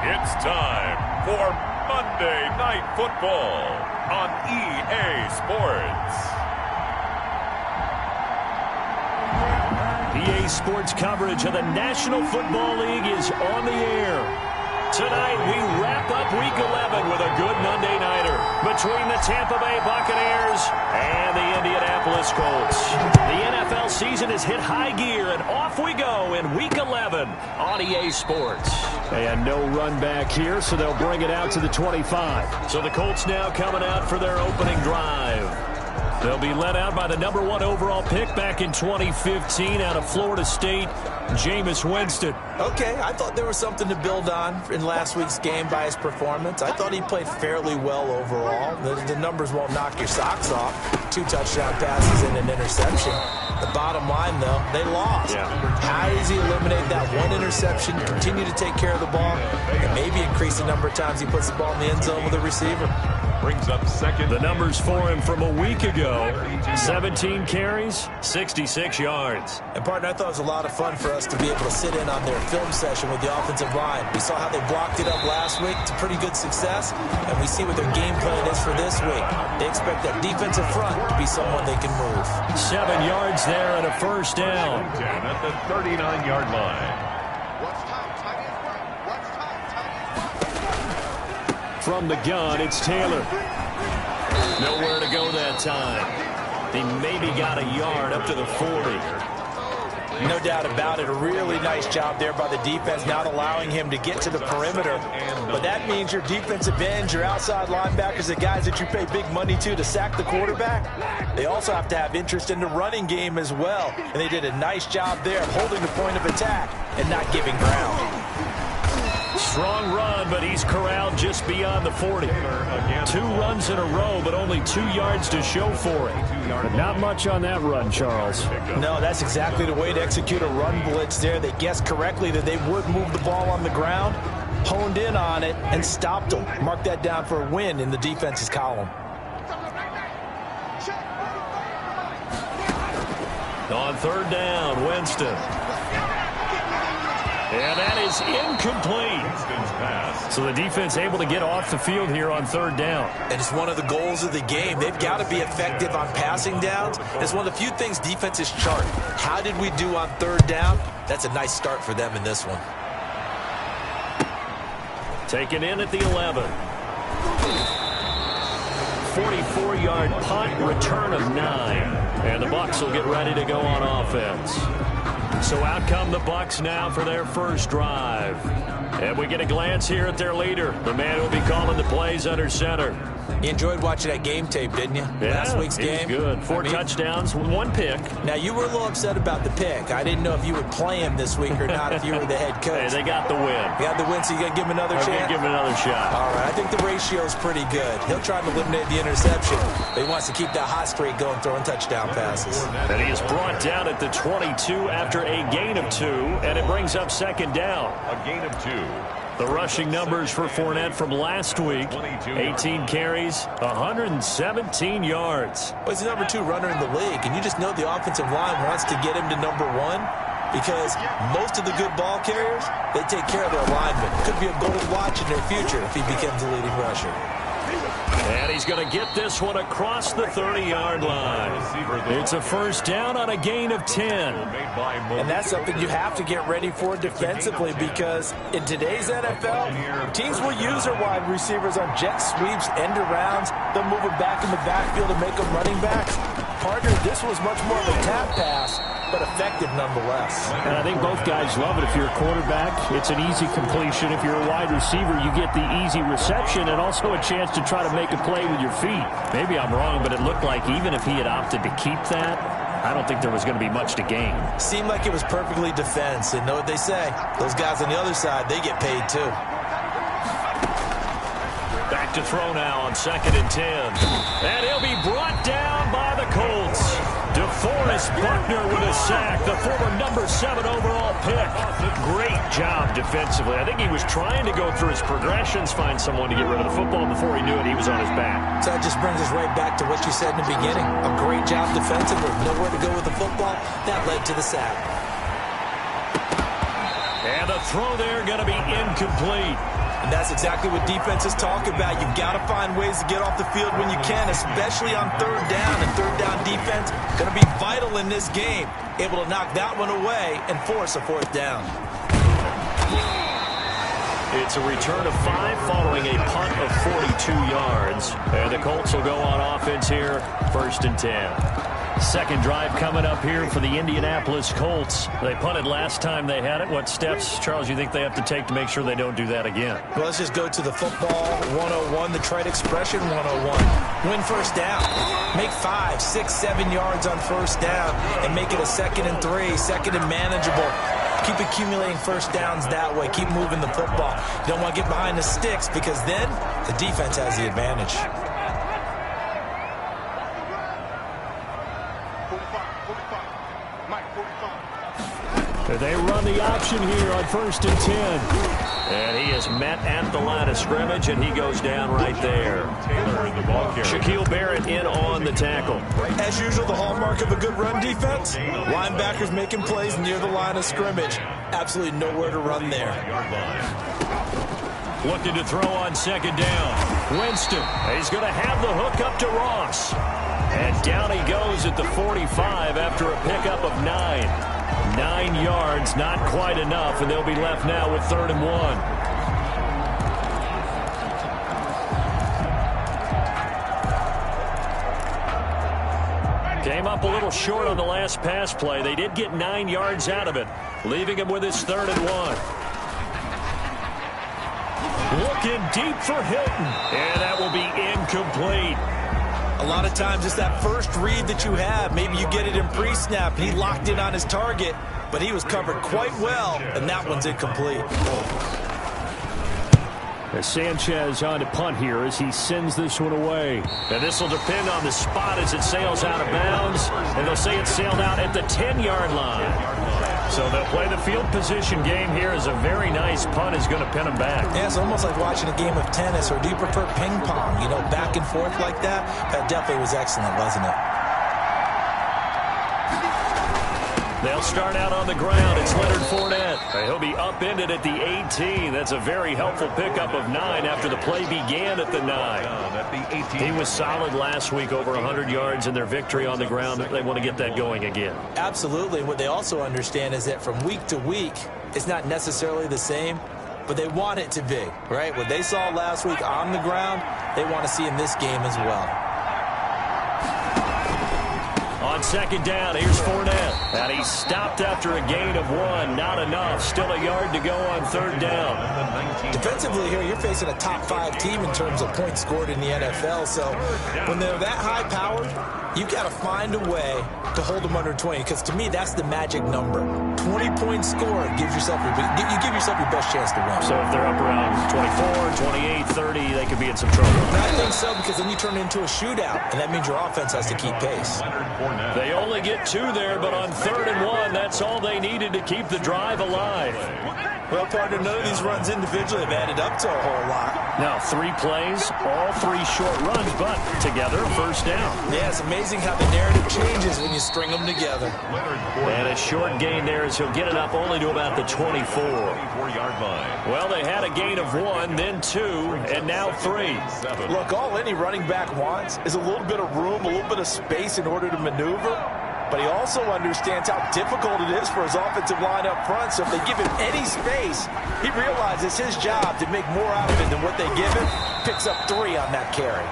It's time for Monday Night Football on EA Sports. EA Sports coverage of the National Football League is on the air. Tonight, we wrap up Week 11 with a good Monday nighter between the Tampa Bay Buccaneers and the Indianapolis Colts. The NFL season has hit high gear, and off we go in Week 11 on EA Sports. And no run back here, so they'll bring it out to the 25. So the Colts now coming out for their opening drive. They'll be led out by the number 1 overall pick back in 2015 out of Florida State, Jameis Winston. Okay, I thought there was something to build on in last week's game by his performance. I thought he played fairly well overall. The numbers won't knock your socks off. 2 touchdown passes and an interception. The bottom line, though, they lost. Yeah. How does he eliminate that 1 interception, continue to take care of the ball, and maybe increase the number of times he puts the ball in the end zone with a receiver? Brings up second. The numbers for him from a week ago: 17 carries, 66 yards. And, partner, I thought it was a lot of fun for us to be able to sit in on their film session with the offensive line. We saw how they blocked it up last week. It's a pretty good success, and we see what their game plan is for this week. They expect that defensive front to be someone they can move. 7 yards there and a first down. At the 39-yard line. From the gun, it's Taylor. Nowhere to go that time. He maybe got a yard up to the 40. No doubt about it. A really nice job there by the defense, not allowing him to get to the perimeter. But that means your defensive ends, your outside linebackers, the guys that you pay big money to sack the quarterback, they also have to have interest in the running game as well. And they did a nice job there of holding the point of attack and not giving ground. Strong run, but he's corralled just beyond the 40. 2 runs in a row, but only 2 yards to show for it. But not much on that run, Charles. No, that's exactly the way to execute a run blitz there. They guessed correctly that they would move the ball on the ground, honed in on it, and stopped them. Mark that down for a win in the defense's column. On 3rd down, Winston. And that is incomplete. So the defense able to get off the field here on 3rd down. And it's one of the goals of the game. They've got to be effective on passing downs. It's one of the few things defenses chart. How did we do on 3rd down? That's a nice start for them in this one. Taken in at the 11. 44-yard punt, return of 9. And the Bucs will get ready to go on offense. So out come the Bucs now for their first drive. And we get a glance here at their leader, the man who will be calling the plays under center. You enjoyed watching that game tape, didn't you? Yeah, last week's game. Good. 4 touchdowns, 1 pick. Now, you were a little upset about the pick. I didn't know if you would play him this week or not if you were the head coach. Hey, they got the win. You got the win, so you got to give him another chance? Give him another shot. All right, I think the ratio is pretty good. He'll try to eliminate the interception, but he wants to keep that hot streak going, throwing touchdown passes. And he is brought down at the 22 after a gain of 2, and it brings up 2nd down. A gain of 2. The rushing numbers for Fournette from last week: 18 carries, 117 yards. Well, he's the number 2 runner in the league, and you just know the offensive line wants to get him to number 1 because most of the good ball carriers, they take care of their linemen. Could be a goal to watch in their future if he becomes a leading rusher. And he's going to get this one across the 30-yard line. It's a first down on a gain of 10. And that's something you have to get ready for defensively because in today's NFL, teams will use their wide receivers on jet sweeps, end arounds. They'll move them back in the backfield and make them running backs. Partner, this was much more of a tap pass, but effective nonetheless. And I think both guys love it. If you're a quarterback, it's an easy completion. If you're a wide receiver, you get the easy reception and also a chance to try to make a play with your feet. Maybe I'm wrong, but it looked like even if he had opted to keep that, I don't think there was going to be much to gain. Seemed like it was perfectly defense, and know what they say. Those guys on the other side, they get paid too. Back to throw now on 2nd and 10. And he'll be brought down by the Colts. DeForest Buckner with a sack, the former number 7 overall pick. Great job defensively. I think he was trying to go through his progressions, find someone to get rid of the football. Before he knew it, he was on his back. So that just brings us right back to what you said in the beginning. A great job defensively. Nowhere to go with the football. That led to the sack. And the throw there going to be incomplete. And that's exactly what defenses talk about. You've got to find ways to get off the field when you can, especially on third down. And third down defense going to be vital in this game. Able to knock that one away and force a fourth down. It's a return of 5 following a punt of 42 yards. And the Colts will go on offense here, 1st and 10. Second drive coming up here for the Indianapolis Colts. They punted last time they had it. What steps, Charles, you think they have to take to make sure they don't do that again? Well, let's just go to the football 101, the trite expression 101. Win first down. Make 5, 6, 7 yards on first down and make it a 2nd and 3, 2nd and manageable. Keep accumulating first downs that way. Keep moving the football. You don't want to get behind the sticks because then the defense has the advantage. They run the option here on 1st and 10. And he is met at the line of scrimmage, and he goes down right there. Taylor in the ball carrier. Shaquille Barrett in on the tackle. As usual, the hallmark of a good run defense, linebackers making plays near the line of scrimmage. Absolutely nowhere to run there. Looking to throw on 2nd down. Winston, he's going to have the hook up to Ross. And down he goes at the 45 after a pickup of 9. 9 yards, not quite enough, and they'll be left now with 3rd and 1. Came up a little short on the last pass play. They did get 9 yards out of it, leaving him with his 3rd and 1. Looking deep for Hilton, and that will be incomplete. A lot of times it's that first read that you have. Maybe you get it in pre-snap, and he locked in on his target, but he was covered quite well, and that one's incomplete. As Sanchez on to punt here as he sends this one away. And this will depend on the spot as it sails out of bounds, and they'll say it sailed out at the 10-yard line. So they'll play the field position game here as a very nice punt is going to pin them back. Yeah, it's almost like watching a game of tennis, or do you prefer ping pong? You know, back and forth like that? That definitely was excellent, wasn't it? They'll start out on the ground. It's Leonard Fournette. He'll be upended at the 18. That's a very helpful pickup of 9 after the play began at the 9. He was solid last week, over 100 yards in their victory on the ground. They want to get that going again. Absolutely. What they also understand is that from week to week, it's not necessarily the same, but they want it to be, right? What they saw last week on the ground, they want to see in this game as well. On 2nd down, here's Fournette. And he stopped after a gain of 1. Not enough. Still a yard to go on 3rd down. Defensively here, you're facing a top 5 team in terms of points scored in the NFL. So when they're that high-powered, you've got to find a way to hold them under 20. Because to me, that's the magic number. 20 points scored gives yourself your best chance to win. So if they're up around 24, 28, 30, they could be in some trouble. And I think so, because then you turn it into a shootout, and that means your offense has to keep pace. They only get 2 there, but on 3rd and 1, that's all they needed to keep the drive alive. Well, partner, none of these runs individually have added up to a whole lot. Now, 3 plays, all 3 short runs, but together, 1st down. Yeah, it's amazing how the narrative changes when you string them together. And a short gain there as he'll get it up only to about the 24-yard line. Well, they had a gain of 1, then 2, and now 3. Look, all any running back wants is a little bit of room, a little bit of space in order to maneuver. But he also understands how difficult it is for his offensive line up front. So if they give him any space, he realizes his job to make more out of it than what they give him. Picks up 3 on that carry.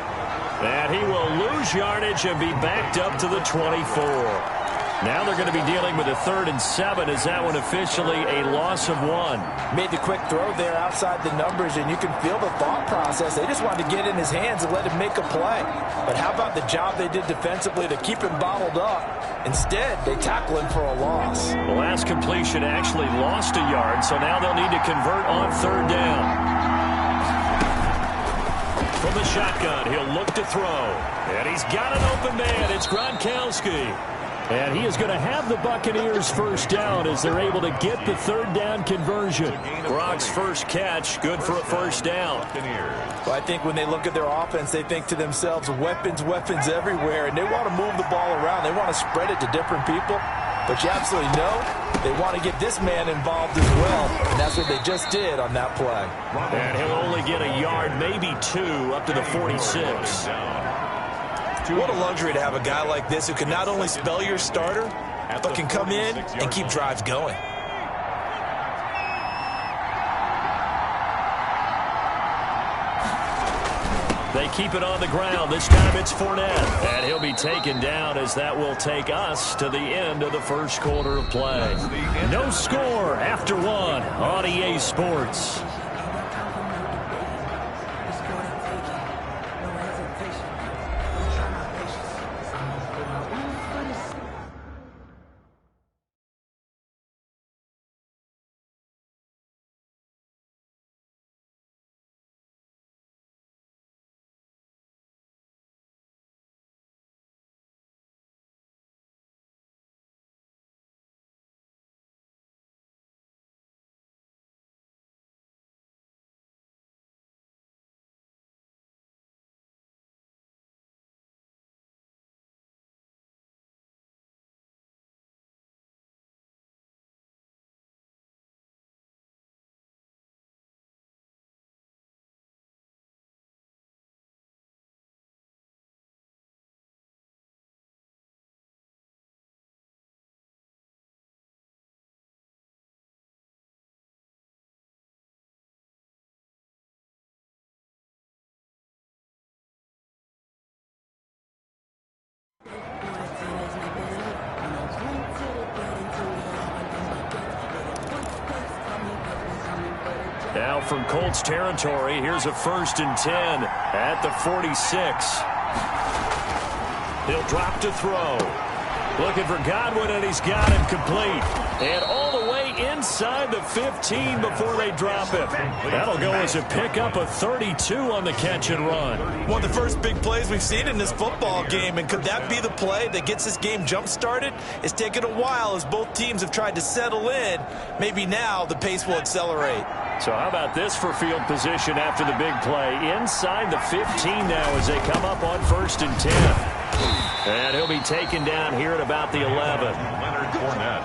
And he will lose yardage and be backed up to the 24. Now they're going to be dealing with a 3rd and 7. Is that one officially a loss of 1? Made the quick throw there outside the numbers, and you can feel the thought process. They just wanted to get in his hands and let him make a play. But how about the job they did defensively to keep him bottled up? Instead, they tackle him for a loss. The last completion actually lost a yard, so now they'll need to convert on 3rd down. From the shotgun, he'll look to throw. And he's got an open man. It's Gronkowski. And he is going to have the Buccaneers 1st down as they're able to get the 3rd down conversion. Gronk's first catch, good for a 1st down. Well, I think when they look at their offense, they think to themselves, weapons, weapons everywhere, and they want to move the ball around. They want to spread it to different people. But you absolutely know they want to get this man involved as well, and that's that's what they just did on that play. And he'll only get a yard, maybe 2, up to the 46. What a luxury to have a guy like this who can not only spell your starter, but can come in and keep drives going. They keep it on the ground. This time it's Fournette. And he'll be taken down as that will take us to the end of the first quarter of play. No score after 1 on EA Sports. Now from Colts territory, here's a 1st and 10 at the 46. He'll drop to throw. Looking for Godwin, and he's got him complete. And all the way inside the 15 before they drop him. That'll go as a pickup of 32 on the catch and run. One of the first big plays we've seen in this football game, and could that be the play that gets this game jump-started? It's taken a while as both teams have tried to settle in. Maybe now the pace will accelerate. So how about this for field position after the big play? Inside the 15 now as they come up on 1st and 10. And he'll be taken down here at about the 11.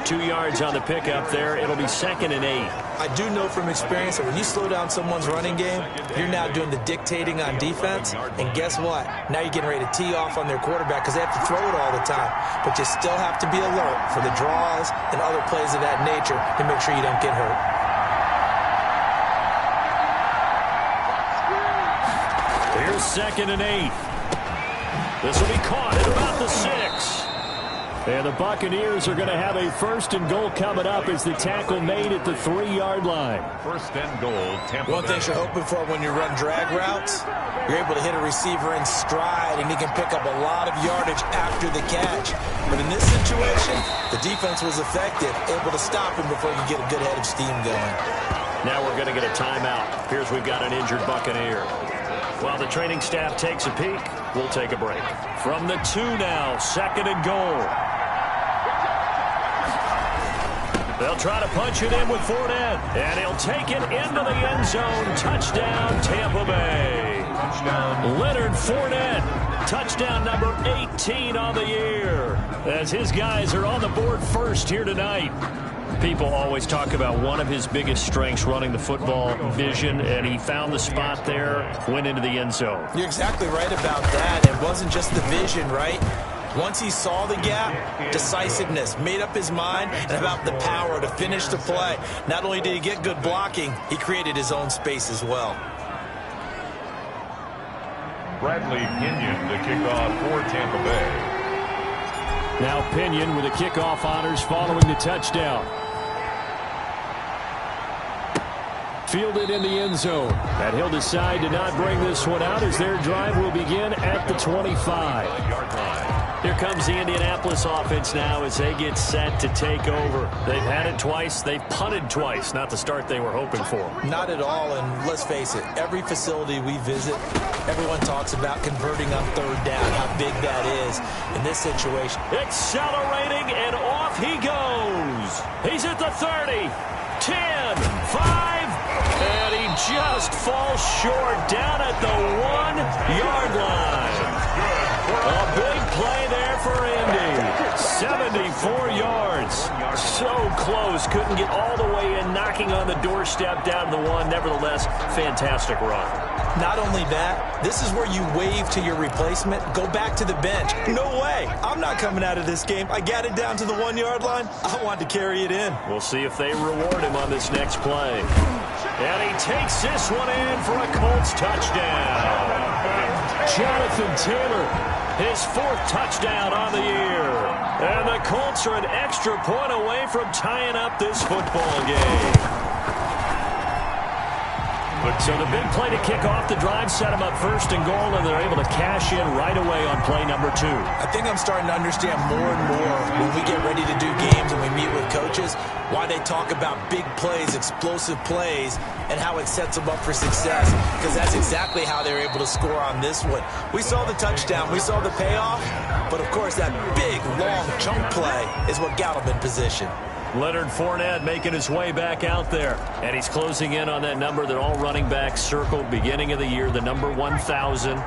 2 yards on the pickup there. It'll be 2nd and 8. I do know from experience that when you slow down someone's running game, you're now doing the dictating on defense. And guess what? Now you're getting ready to tee off on their quarterback because they have to throw it all the time. But you still have to be alert for the draws and other plays of that nature to make sure you don't get hurt. Here's 2nd and 8. This will be caught at about the 6. And the Buccaneers are going to have a 1st and goal coming up as the tackle made at the 3-yard line. 1st and goal, Tampa Bay. One thing you're hoping for when you run drag routes, you're able to hit a receiver in stride, and he can pick up a lot of yardage after the catch. But in this situation, the defense was effective, able to stop him before he could get a good head of steam going. Now we're going to get a timeout. Here's we've got an injured Buccaneer. While the training staff takes a peek, we'll take a break. From the 2 now, 2nd and goal. They'll try to punch it in with Fournette, and he'll take it into the end zone. Touchdown, Tampa Bay. Touchdown. Leonard Fournette, touchdown number 18 on the year, as his guys are on the board first here tonight. People always talk about one of his biggest strengths, running the football, vision, and he found the spot there, went into the end zone. You're exactly right about that. It wasn't just the vision, right? Once he saw the gap, decisiveness, made up his mind, and about the power to finish the play. Not only did he get good blocking, he created his own space as well. Bradley Pinion, the kickoff for Tampa Bay. Now Pinion with the kickoff honors following the touchdown. Fielded in the end zone. And he'll decide to not bring this one out as their drive will begin at the 25. Here comes the Indianapolis offense now as they get set to take over. They've had it twice. They've punted twice. Not the start they were hoping for. Not at all, and let's face it, every facility we visit, everyone talks about converting on 3rd down, how big that is in this situation. Accelerating, and off he goes. He's at the 30, 10, 5, and he just falls short down at the 1-yard line. A big play there for Indy. 74 yards. so close. Couldn't get all the way in, knocking on the doorstep down to the one. Nevertheless, fantastic run. Not only that, this is where you wave to your replacement, go back to the bench. No way. I'm not coming out of this game. I got it down to the 1-yard line. I want to carry it in. We'll see if they reward him on this next play. And he takes this one in for a Colts touchdown. Jonathan Taylor, his 4th touchdown on the year. And the Colts are an extra point away from tying up this football game. So the big play to kick off the drive set them up 1st and goal, and they're able to cash in right away on play number 2. I think I'm starting to understand more and more when we get ready to do games and we meet with coaches, why they talk about big plays, explosive plays, and how it sets them up for success, because that's exactly how they were able to score on this one. We saw the touchdown, we saw the payoff, but of course that big, long chunk play is what got them in position. Leonard Fournette making his way back out there. And he's closing in on that number that all running backs circled beginning of the year, the number 1,000.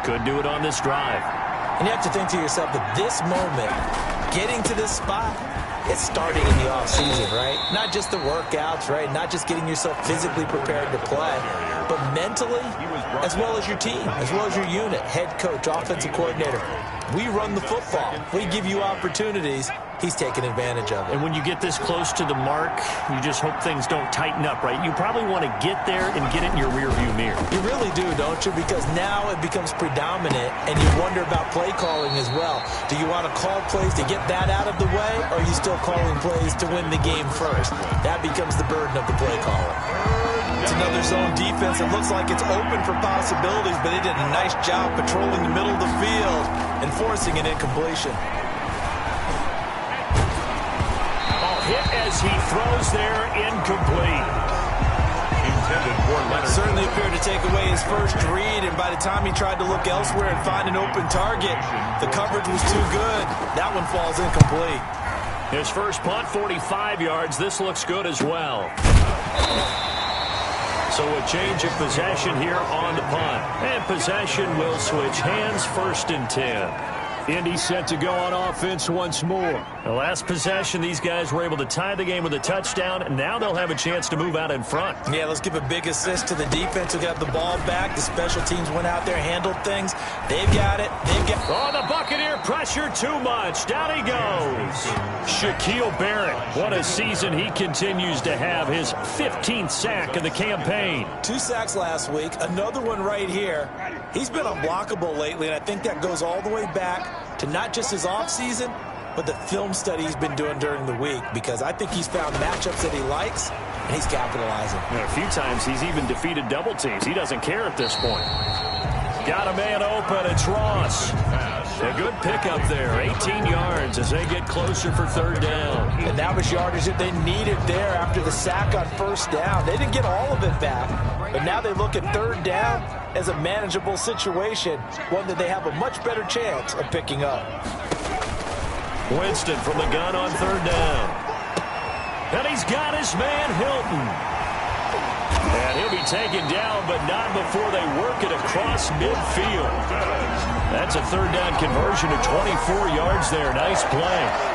Could do it on this drive. And you have to think to yourself that this moment, getting to this spot, it's starting in the offseason, right? Not just the workouts, right? Not just getting yourself physically prepared to play, but mentally, as well as your team, as well as your unit, head coach, offensive coordinator. We run the football. We give you opportunities. He's taking advantage of it. And when you get this close to the mark, you just hope things don't tighten up, right? You probably want to get there and get it in your rearview mirror. You really do, don't you? Because now it becomes predominant, and you wonder about play calling as well. Do you want to call plays to get that out of the way, or are you still calling plays to win the game first? That becomes the burden of the play caller. It's another zone defense. It looks like it's open for possibilities, but they did a nice job patrolling the middle of the field and forcing an incompletion. Hit as he throws there, incomplete. Intended for Leonard. Certainly appeared to take away his first read, and by the time he tried to look elsewhere and find an open target, the coverage was too good. That one falls incomplete. His first punt, 45 yards. This looks good as well. So a change of possession here on the punt. And possession will switch hands, 1st and 10. Indy set to go on offense once more. The last possession, these guys were able to tie the game with a touchdown, and now they'll have a chance to move out in front. Yeah, let's give a big assist to the defense who got the ball back. The special teams went out there, handled things. They've got it. Oh, the Buccaneer pressure too much. Down he goes. Shaquille Barrett, what a season he continues to have. His 15th sack of the campaign. 2 sacks last week, another one right here. He's been unblockable lately, and I think that goes all the way back to not just his offseason, but the film study he's been doing during the week, because I think he's found matchups that he likes, and he's capitalizing. And a few times he's even defeated double teams. He doesn't care at this point. Got a man open. It's Ross. A good pickup there. 18 yards as they get closer for 3rd down. And that was yardage that they needed there after the sack on 1st down. They didn't get all of it back, but now they look at 3rd down as a manageable situation, one that they have a much better chance of picking up. Winston from the gun on 3rd down. And he's got his man Hilton. And he'll be taken down, but not before they work it across midfield. That's a 3rd down conversion of 24 yards there. Nice play.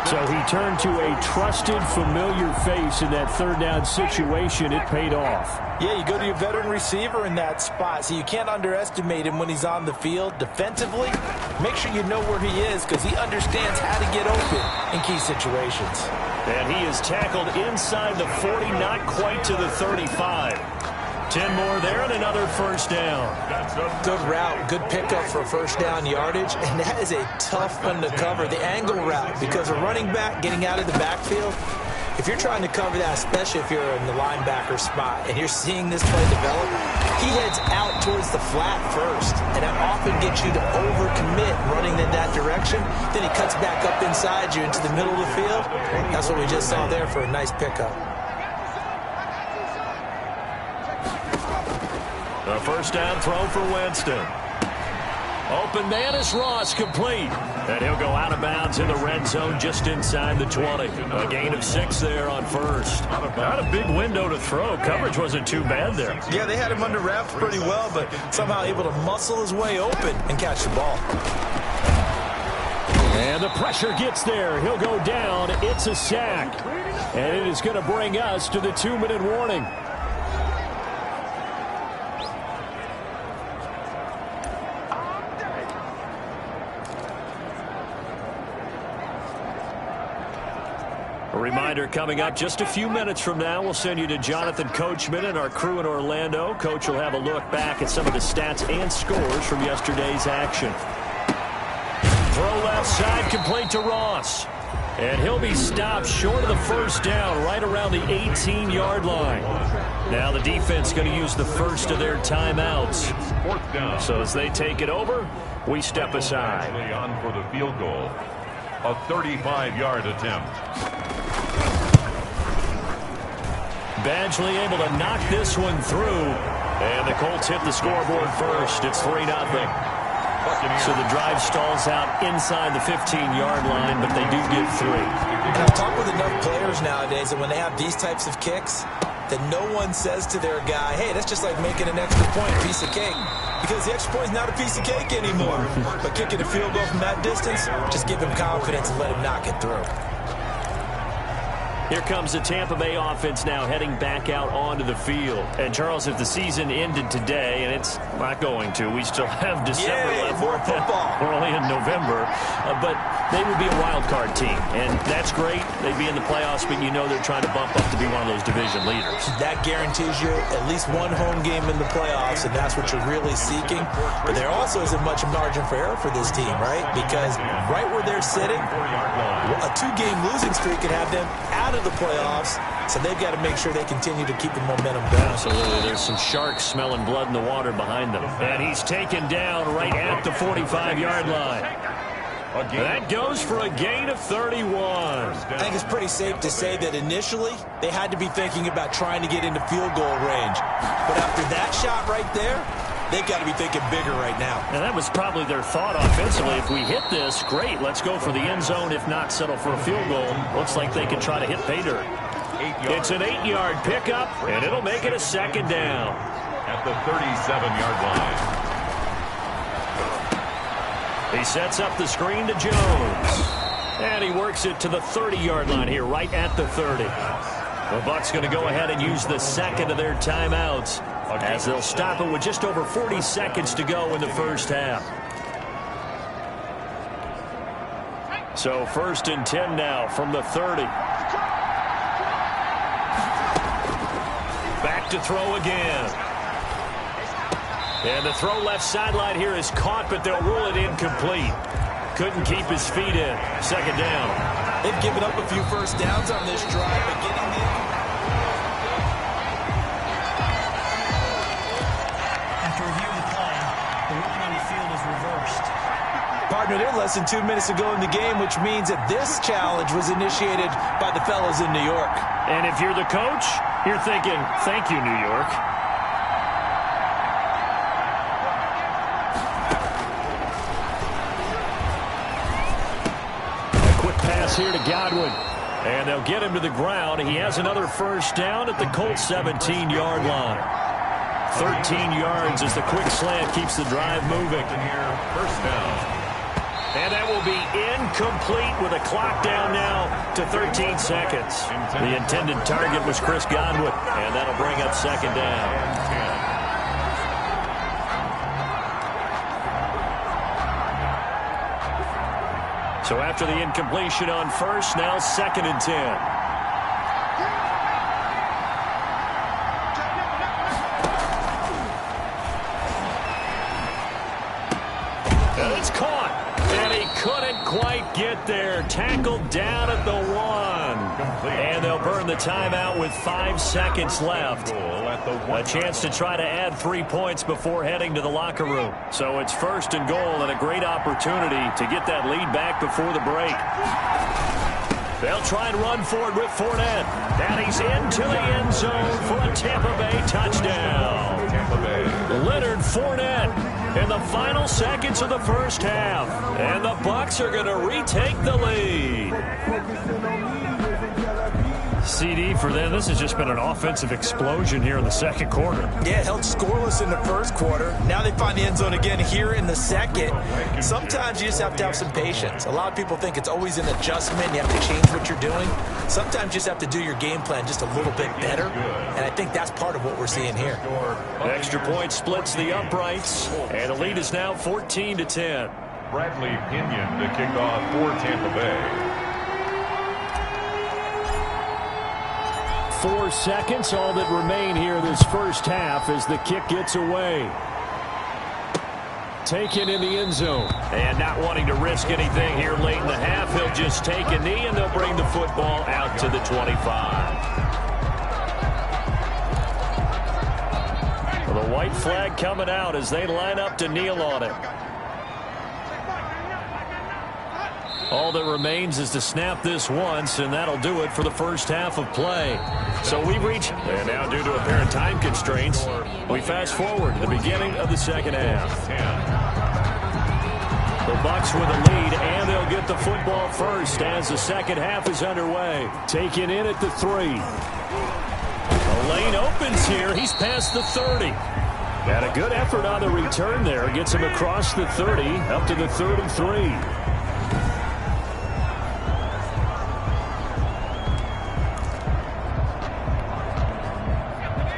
So he turned to a trusted, familiar face in that 3rd down situation. It paid off. Yeah, you go to your veteran receiver in that spot, so you can't underestimate him when he's on the field. Defensively, make sure you know where he is, because he understands how to get open in key situations. And he is tackled inside the 40, not quite to the 35. 10 more there and another 1st down. Good route, good pickup for 1st down yardage, and that is a tough one to cover, the angle route, because a running back getting out of the backfield, if you're trying to cover that, especially if you're in the linebacker spot and you're seeing this play develop, he heads out towards the flat first, and that often gets you to overcommit running in that direction. Then he cuts back up inside you into the middle of the field. That's what we just saw there for a nice pickup. The 1st down throw for Winston. Open man is Ross, complete. And he'll go out of bounds in the red zone just inside the 20. A gain of 6 there on 1st. Not a big window to throw. Coverage wasn't too bad there. Yeah, they had him under wraps pretty well, but somehow able to muscle his way open and catch the ball. And the pressure gets there. He'll go down. It's a sack. And it is going to bring us to the 2-minute warning. A reminder coming up just a few minutes from now. We'll send you to Jonathan Coachman and our crew in Orlando. Coach will have a look back at some of the stats and scores from yesterday's action. Throw left side, complete to Ross. And he'll be stopped short of the first down, right around the 18-yard line. Now the defense going to use the first of their timeouts. So as they take it over, we step aside. On for the field goal. A 35-yard attempt. Badgley able to knock this one through. And the Colts hit the scoreboard first. It's 3-0. So the drive stalls out inside the 15-yard line, but they do get 3. And I've talked with enough players nowadays that when they have these types of kicks, that no one says to their guy, hey, that's just like making an extra point, piece of cake. Because the extra point is not a piece of cake anymore. But kicking a field goal from that distance, just give him confidence and let him knock it through. Here comes the Tampa Bay offense now heading back out onto the field. And, Charles, if the season ended today, and it's not going to, we still have December left. More football. We're only in November. But they would be a wild card team. And that's great. They'd be in the playoffs, but you know they're trying to bump up to be one of those division leaders. That guarantees you at least one home game in the playoffs, and that's what you're really seeking. But there also isn't much margin for error for this team, right? Because right where they're sitting, a 2-game losing streak could have them out of the playoffs, so they've got to make sure they continue to keep the momentum going. Absolutely. There's some sharks smelling blood in the water behind them. And he's taken down right at the 45-yard line. That goes for a gain of 31. I think it's pretty safe to say that initially they had to be thinking about trying to get into field goal range. But after that shot right there, they've got to be thinking bigger right now. And that was probably their thought offensively. If we hit this, great, let's go for the end zone. If not, settle for a field goal. Looks like they can try to hit pay dirt. It's an 8-yard pickup, and it'll make it a second down. At the 37-yard line. He sets up the screen to Jones. And he works it to the 30-yard line here, right at the 30. The Bucs going to go ahead and use the second of their timeouts, as they'll stop it with just over 40 seconds to go in the first half. So 1st and 10 now from the 30. Back to throw again. And the throw left sideline here is caught, but they'll rule it incomplete. Couldn't keep his feet in. Second down. They've given up a few first downs on this drive, but getting the partner there less than 2 minutes ago in the game, which means that this challenge was initiated by the fellows in New York. And if you're the coach, you're thinking, thank you, New York. A quick pass here to Godwin. And they'll get him to the ground. He has another first down at the Colts 17-yard line. 13 yards as the quick slant keeps the drive moving. First down. And that will be incomplete with a clock down now to 13 seconds. The intended target was Chris Godwin, and that'll bring up second down. So after the incompletion on first, now 2nd and 10. And it's caught. And he couldn't quite get there. Tackled down at the 1. And they'll burn the timeout with 5 seconds left. A chance to try to add 3 points before heading to the locker room. So it's 1st and goal and a great opportunity to get that lead back before the break. They'll try and run forward with Fournette. And he's into the end zone for a Tampa Bay touchdown. Leonard Fournette in the final seconds of the first half. And the Bucs are going to retake the lead. CD for them. This has just been an offensive explosion here in the second quarter. Yeah, held scoreless in the first quarter. Now they find the end zone again here in the second. Sometimes you just have to have some patience. A lot of people think it's always an adjustment. You have to change what you're doing. Sometimes you just have to do your game plan just a little bit better. And I think that's part of what we're seeing here. The extra point splits the uprights. And the lead is now 14-10. Bradley Pinion to kick off for Tampa Bay. 4 seconds, all that remain here this first half as the kick gets away. Taken in the end zone. And not wanting to risk anything here late in the half, he'll just take a knee and they'll bring the football out to the 25. Well, the white flag coming out as they line up to kneel on it. All that remains is to snap this once, and that'll do it for the first half of play. So we've reached, and now due to apparent time constraints, we fast forward to the beginning of the second half. The Bucs with a lead, and they'll get the football first as the second half is underway. Taken in at the 3. The lane opens here. He's past the 30. Had a good effort on the return there. Gets him across the 30, up to the 33.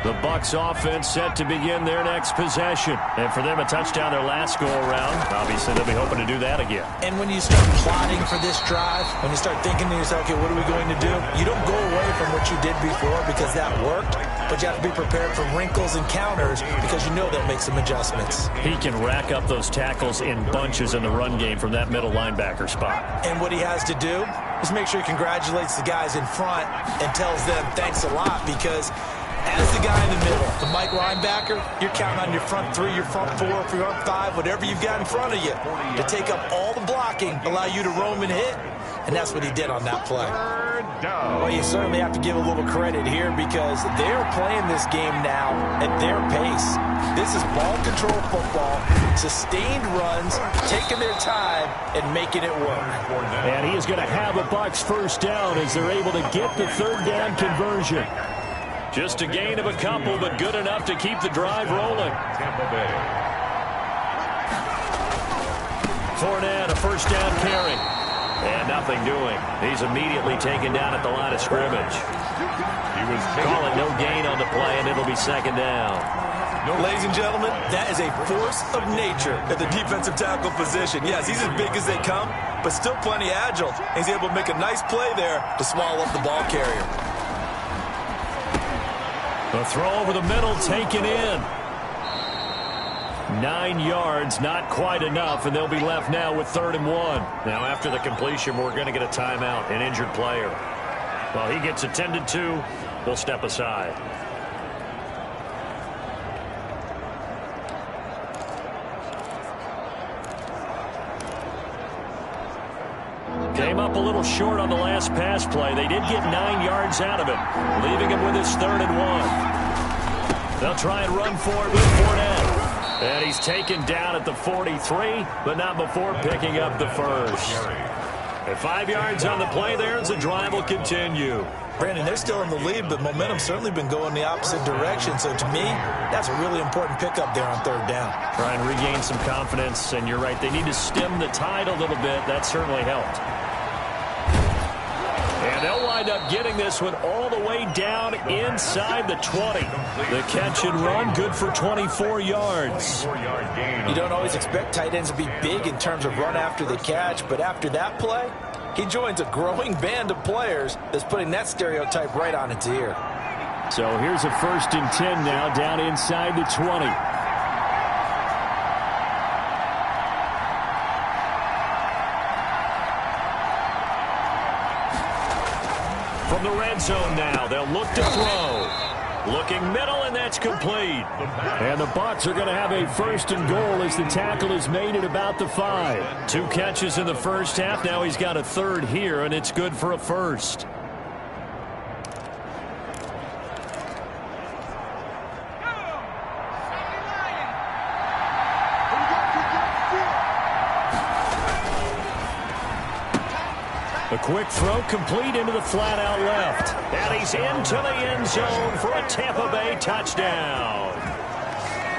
The Bucs offense set to begin their next possession. And for them, a touchdown their last go-around. Obviously, they'll be hoping to do that again. And when you start plotting for this drive, when you start thinking to yourself, okay, what are we going to do? You don't go away from what you did before because that worked. But you have to be prepared for wrinkles and counters because you know they'll make some adjustments. He can rack up those tackles in bunches in the run game from that middle linebacker spot. And what he has to do is make sure he congratulates the guys in front and tells them thanks a lot because as the guy in the middle, the Mike linebacker, you're counting on your front 3, your front 4, your front 5, whatever you've got in front of you to take up all the blocking, allow you to roam and hit. And that's what he did on that play. Well, you certainly have to give a little credit here because they're playing this game now at their pace. This is ball control football, sustained runs, taking their time and making it work. And he is going to have a Bucs first down as they're able to get the third down conversion. Just a gain of a couple, but good enough to keep the drive rolling. Tampa Bay. Fournette, a first down carry. And nothing doing. He's immediately taken down at the line of scrimmage. He was calling no gain on the play, and it'll be second down. Ladies and gentlemen, that is a force of nature at the defensive tackle position. Yes, he's as big as they come, but still plenty agile. He's able to make a nice play there to swallow up the ball carrier. The throw over the middle taken in. 9 yards, not quite enough, and they'll be left now with 3rd and 1. Now, after the completion, we're going to get a timeout, an injured player. Well, he gets attended to. They'll step aside. Came up a little short on the last pass play. They did get 9 yards out of it, leaving him with his 3rd and 1. They'll try and run forward with Fournette. And he's taken down at the 43, but not before picking up the first. At 5 yards on the play there, as the drive will continue. Brandon, they're still in the lead, but momentum's certainly been going the opposite direction. So to me, that's a really important pickup there on 3rd down. Try and regain some confidence, and you're right, they need to stem the tide a little bit. That certainly helped. And they'll wind up getting this one all the way down inside the 20. The catch and run, good for 24 yards. You don't always expect tight ends to be big in terms of run after the catch, but after that play, he joins a growing band of players that's putting that stereotype right on its ear. So here's a 1st and 10 now, down inside the 20. From the red zone now, they'll look to throw. Looking middle, and that's complete. And the Bucs are going to have a 1st and goal as the tackle is made at about the 5. 2 catches in the first half. Now he's got a 3rd here, and it's good for a 1st. A quick throw complete into the flat out left. And he's into the end zone for a Tampa Bay touchdown.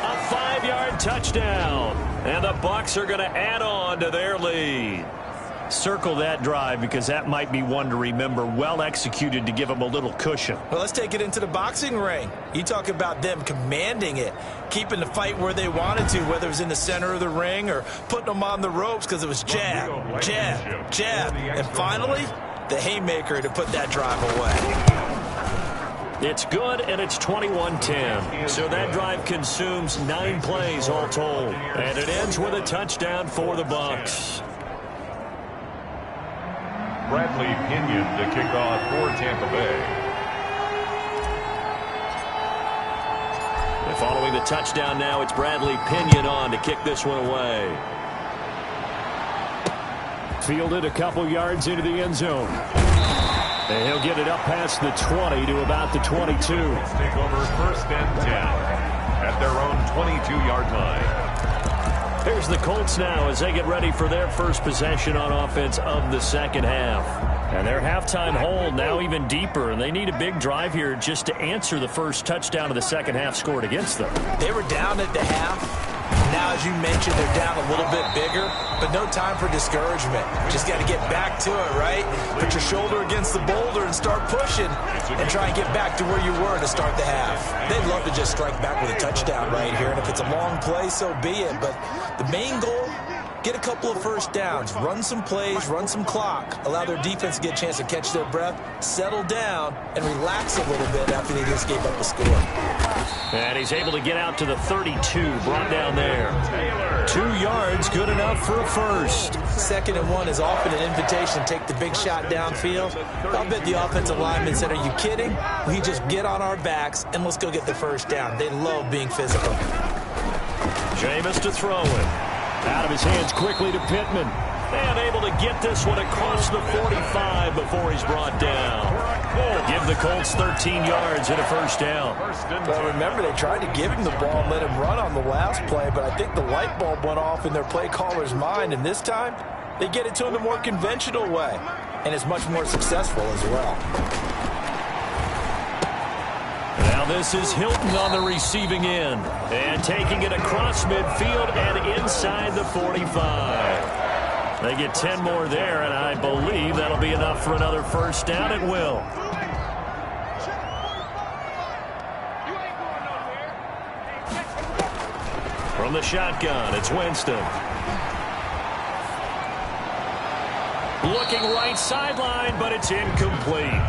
A 5-yard touchdown. And the Bucs are going to add on to their lead. Circle that drive because that might be one to remember. Well executed to give them a little cushion. Well, let's take it into the boxing ring. You talk about them commanding it, keeping the fight where they wanted to, whether it was in the center of the ring or putting them on the ropes because it was jab, jab, jab. And finally, the haymaker to put that drive away. It's good, and it's 21-10. So that drive consumes 9 plays all told. And it ends with a touchdown for the Bucs. Bradley Pinion to kick off for Tampa Bay. And following the touchdown now, it's Bradley Pinion on to kick this one away. Fielded a couple yards into the end zone. And he'll get it up past the 20 to about the 22. Let's take over 1st and 10 at their own 22-yard line. Here's the Colts now as they get ready for their first possession on offense of the second half. And their halftime hold now even deeper, and they need a big drive here just to answer the first touchdown of the second half scored against them. They were down at the half. Now, as you mentioned, they're down a little bit bigger, but no time for discouragement. Just got to get back to it, right? Put your shoulder against the boulder and start pushing and try and get back to where you were to start the half. They'd love to just strike back with a touchdown right here, and if it's a long play, so be it. But the main goal, get a couple of first downs, run some plays, run some clock, allow their defense to get a chance to catch their breath, settle down, and relax a little bit after they just gave up a score. And he's able to get out to the 32, brought down there. 2 yards, good enough for a first. 2nd and 1 is often an invitation to take the big shot downfield. I'll bet the offensive lineman said, are you kidding? We just get on our backs and let's go get the first down. They love being physical. Jameis to throw it. Out of his hands quickly to Pittman. And able to get this one across the 45 before he's brought down. Give the Colts 13 yards and a first down. Well, remember, they tried to give him the ball and let him run on the last play, but I think the light bulb went off in their play caller's mind, and this time they get it to him the more conventional way, and it's much more successful as well. Now this is Hilton on the receiving end, and taking it across midfield and inside the 45. They get 10 more there, and I believe that'll be enough for another first down. It will. From the shotgun, it's Winston. Looking right sideline, but it's incomplete.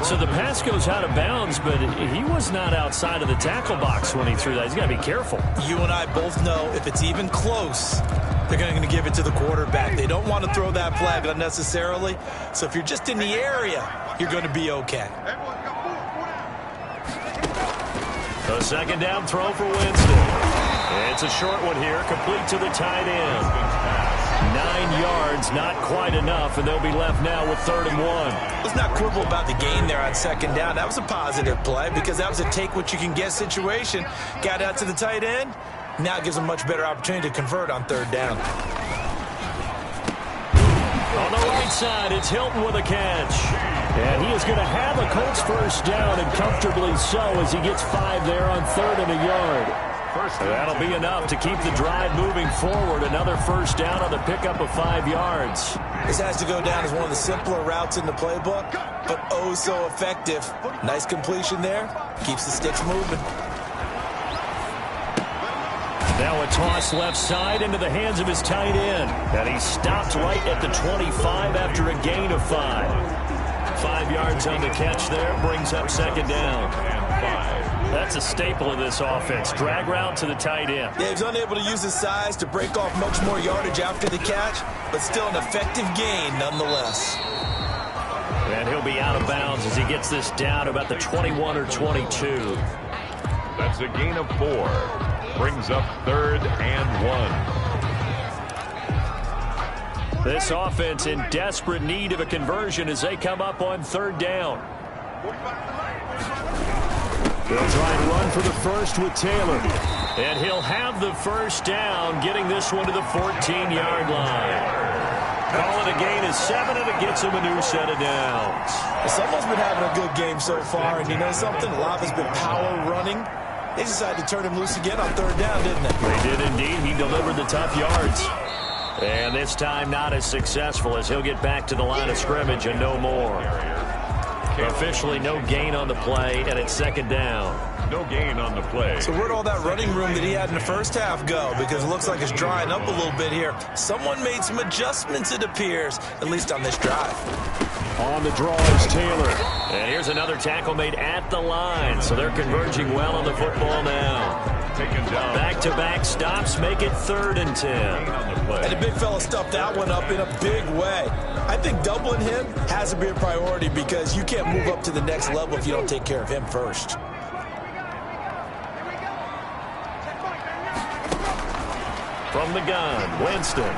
So the pass goes out of bounds, but he was not outside of the tackle box when he threw that. He's got to be careful. You and I both know if it's even close, they're going to give it to the quarterback. They don't want to throw that flag unnecessarily. So if you're just in the area, you're going to be okay. A second down throw for Winston. It's a short one here, complete to the tight end. 9 yards, not quite enough, and they'll be left now with 3rd and 1. Let's not quibble about the gain there on second down. That was a positive play because that was a take-what-you-can-get situation. Got out to the tight end. Now it gives them a much better opportunity to convert on 3rd down. On the right side, it's Hilton with a catch. And he is going to have a Colts first down, and comfortably so, as he gets 5 there on 3rd and a yard. That'll be enough to keep the drive moving forward. Another first down on the pickup of 5 yards. This has to go down as one of the simpler routes in the playbook, but oh so effective. Nice completion there. Keeps the sticks moving. Now a toss left side into the hands of his tight end. And he stopped right at the 25 after a gain of 5. 5 yards on the catch there. Brings up second down. That's a staple of this offense. Drag route to the tight end. Yeah, he's unable to use his size to break off much more yardage after the catch, but still an effective gain nonetheless. And he'll be out of bounds as he gets this down about the 21 or 22. That's a gain of 4. Brings up 3rd and 1. This offense in desperate need of a conversion as they come up on 3rd down. They'll try and run for the first with Taylor. And he'll have the first down, getting this one to the 14-yard line. Call it a gain of 7, and it gets him a new set of downs. Someone's been having a good game so far, and you know something? A lot has been power running. They decided to turn him loose again on 3rd down, didn't they? They did indeed. He delivered the tough yards. And this time not as successful, as he'll get back to the line of scrimmage and no more. Officially no gain on the play, and it's 2nd down. No gain on the play. So where'd all that running room that he had in the first half go? Because it looks like it's drying up a little bit here. Someone made some adjustments, it appears, at least on this drive. On the draw is Taylor. And here's another tackle made at the line. So they're converging well on the football now. Taken down. Back-to-back stops make it 3rd and 10. And the big fella stuffed that one up in a big way. I think doubling him has to be a priority because you can't move up to the next level if you don't take care of him first. From the gun, Winston.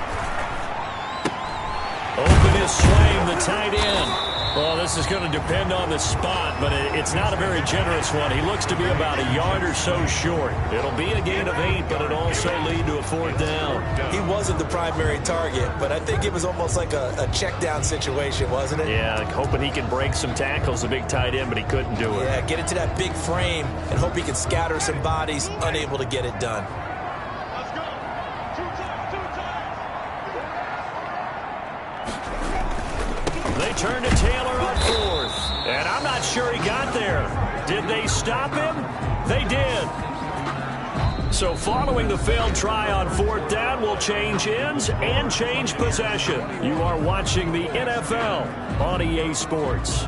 Open his swing, the tight end. Well, this is going to depend on the spot, but it's not a very generous one. He looks to be about a yard or so short. It'll be a gain of 8, but it'll also lead to a 4th down. He wasn't the primary target, but I think it was almost like a check down situation, wasn't it? Yeah, hoping he can break some tackles, a big tight end, but he couldn't do it. Yeah, get into that big frame and hope he can scatter some bodies, unable to get it done. They turn to Taylor on 4th. And I'm not sure he got there. Did they stop him? They did. So following the failed try on 4th down, we'll change ends and change possession. You are watching the NFL on EA Sports.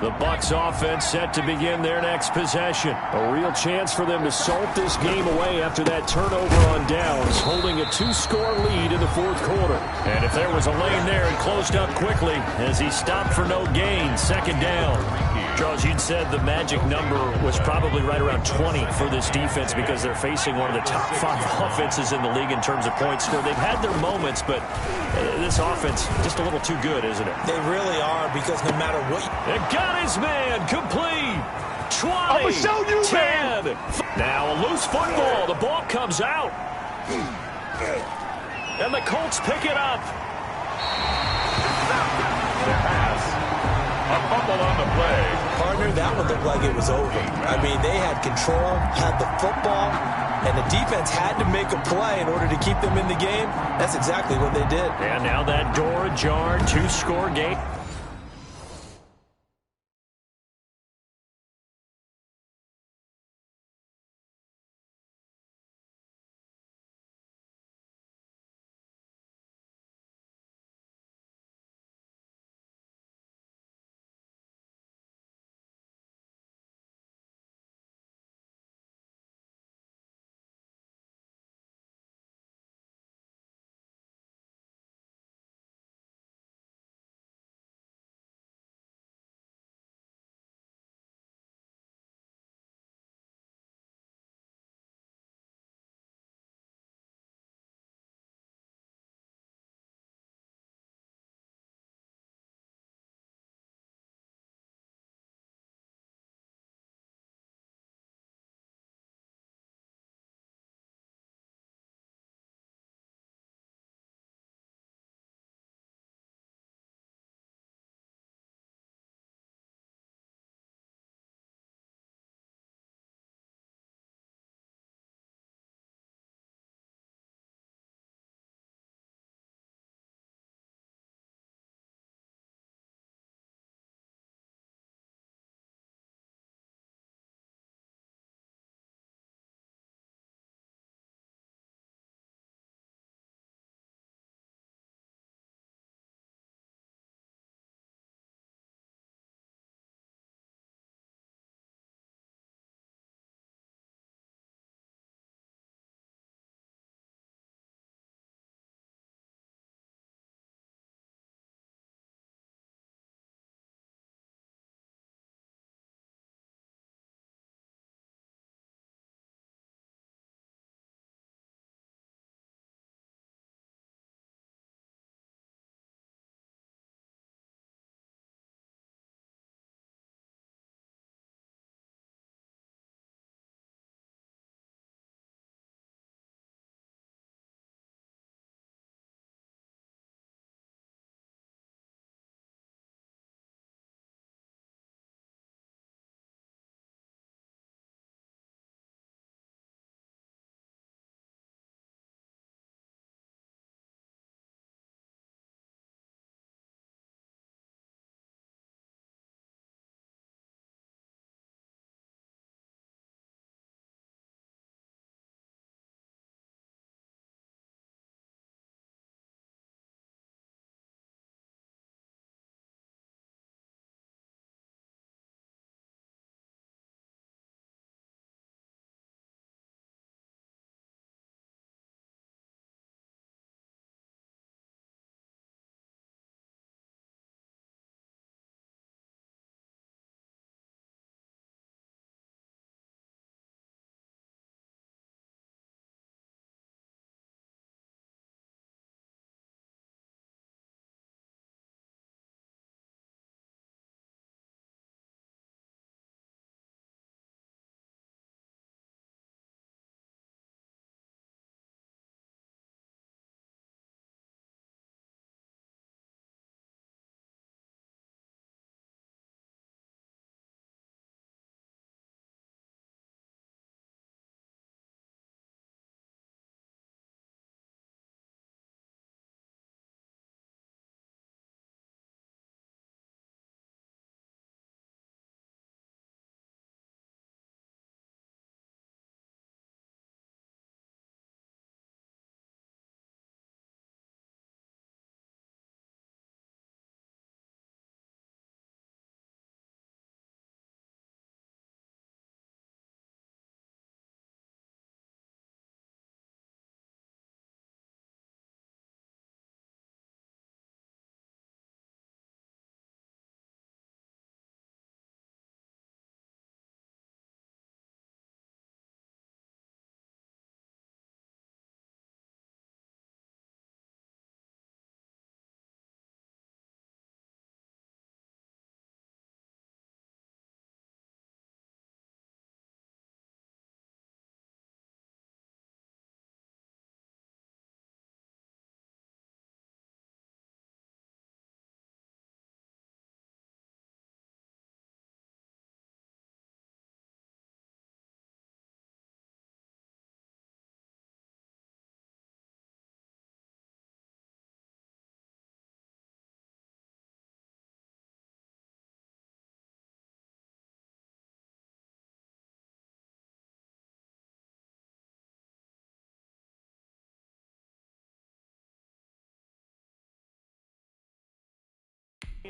The Bucs offense set to begin their next possession. A real chance for them to salt this game away after that turnover on downs, holding a 2-score lead in the 4th quarter. And if there was a lane there, it closed up quickly as he stopped for no gain. 2nd down. Charles, you'd said the magic number was probably right around 20 for this defense because they're facing one of the top 5 offenses in the league in terms of points scored. They've had their moments, but this offense just a little too good, isn't it? They really are, because no matter what... It got his man complete. 20, I'ma show you, 10. Now a loose football. The ball comes out. And the Colts pick it up. The pass. A fumble on the play. Partner, that one looked like it was over. I mean, they had control, had the football, and the defense had to make a play in order to keep them in the game. That's exactly what they did. And now that door ajar, 2-score game.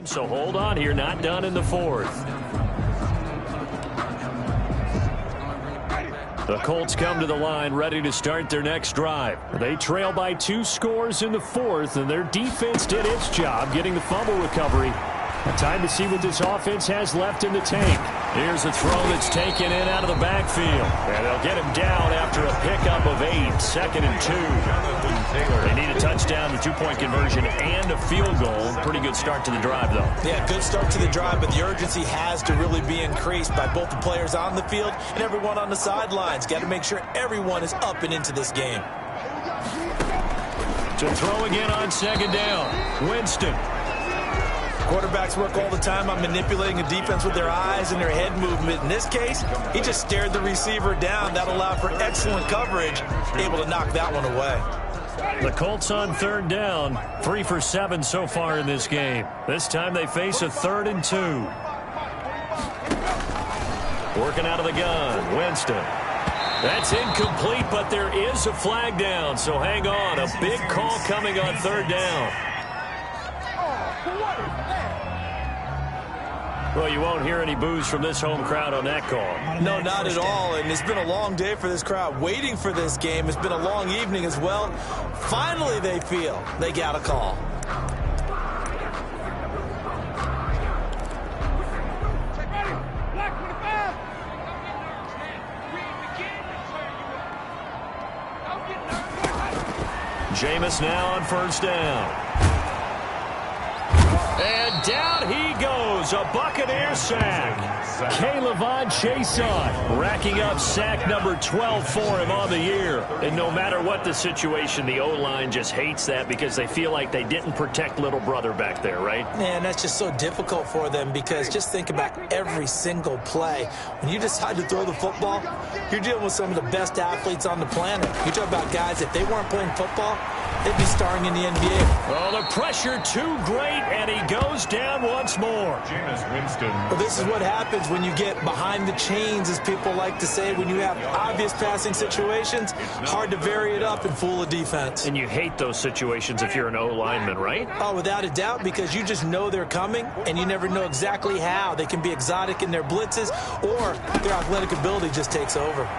So hold on here, not done in the fourth. The Colts come to the line ready to start their next drive. They trail by 2 scores in the fourth, and their defense did its job getting the fumble recovery. Time to see what this offense has left in the tank. Here's a throw that's taken in out of the backfield. And they'll get him down after a pickup of 8, 2nd and 2. They need a touchdown, the 2-point conversion, and a field goal. Pretty good start to the drive, though. Yeah, good start to the drive, but the urgency has to really be increased by both the players on the field and everyone on the sidelines. Got to make sure everyone is up and into this game. To throw again on 2nd down, Winston. Quarterbacks work all the time on manipulating a defense with their eyes and their head movement. In this case, he just stared the receiver down. That allowed for excellent coverage, able to knock that one away. The Colts on 3rd down, 3 for 7 so far in this game. This time they face a 3rd and 2. Working out of the gun, Winston. That's incomplete, but there is a flag down, so hang on. A big call coming on 3rd down. Well, you won't hear any boos from this home crowd on that call. No, not at all, and it's been a long day for this crowd waiting for this game. It's been a long evening as well. Finally, they feel they got a call. Jameis now on 1st down. And down he goes, a Buccaneer sack. K'Lavon Chaisson racking up sack number 12 for him on the year. And no matter what the situation, the O-line just hates that because they feel like they didn't protect little brother back there, right? Man, that's just so difficult for them because just think about every single play. When you decide to throw the football, you're dealing with some of the best athletes on the planet. You talk about guys, if they weren't playing football, they'd be starring in the NBA. Oh, the pressure too great, and he goes down once more. Jameis Winston. Well, this is what happens when you get behind the chains, as people like to say. When you have obvious passing situations, hard to vary it up and fool a defense. And you hate those situations if you're an O-lineman, right? Oh, without a doubt, because you just know they're coming, and you never know exactly how. They can be exotic in their blitzes, or their athletic ability just takes over.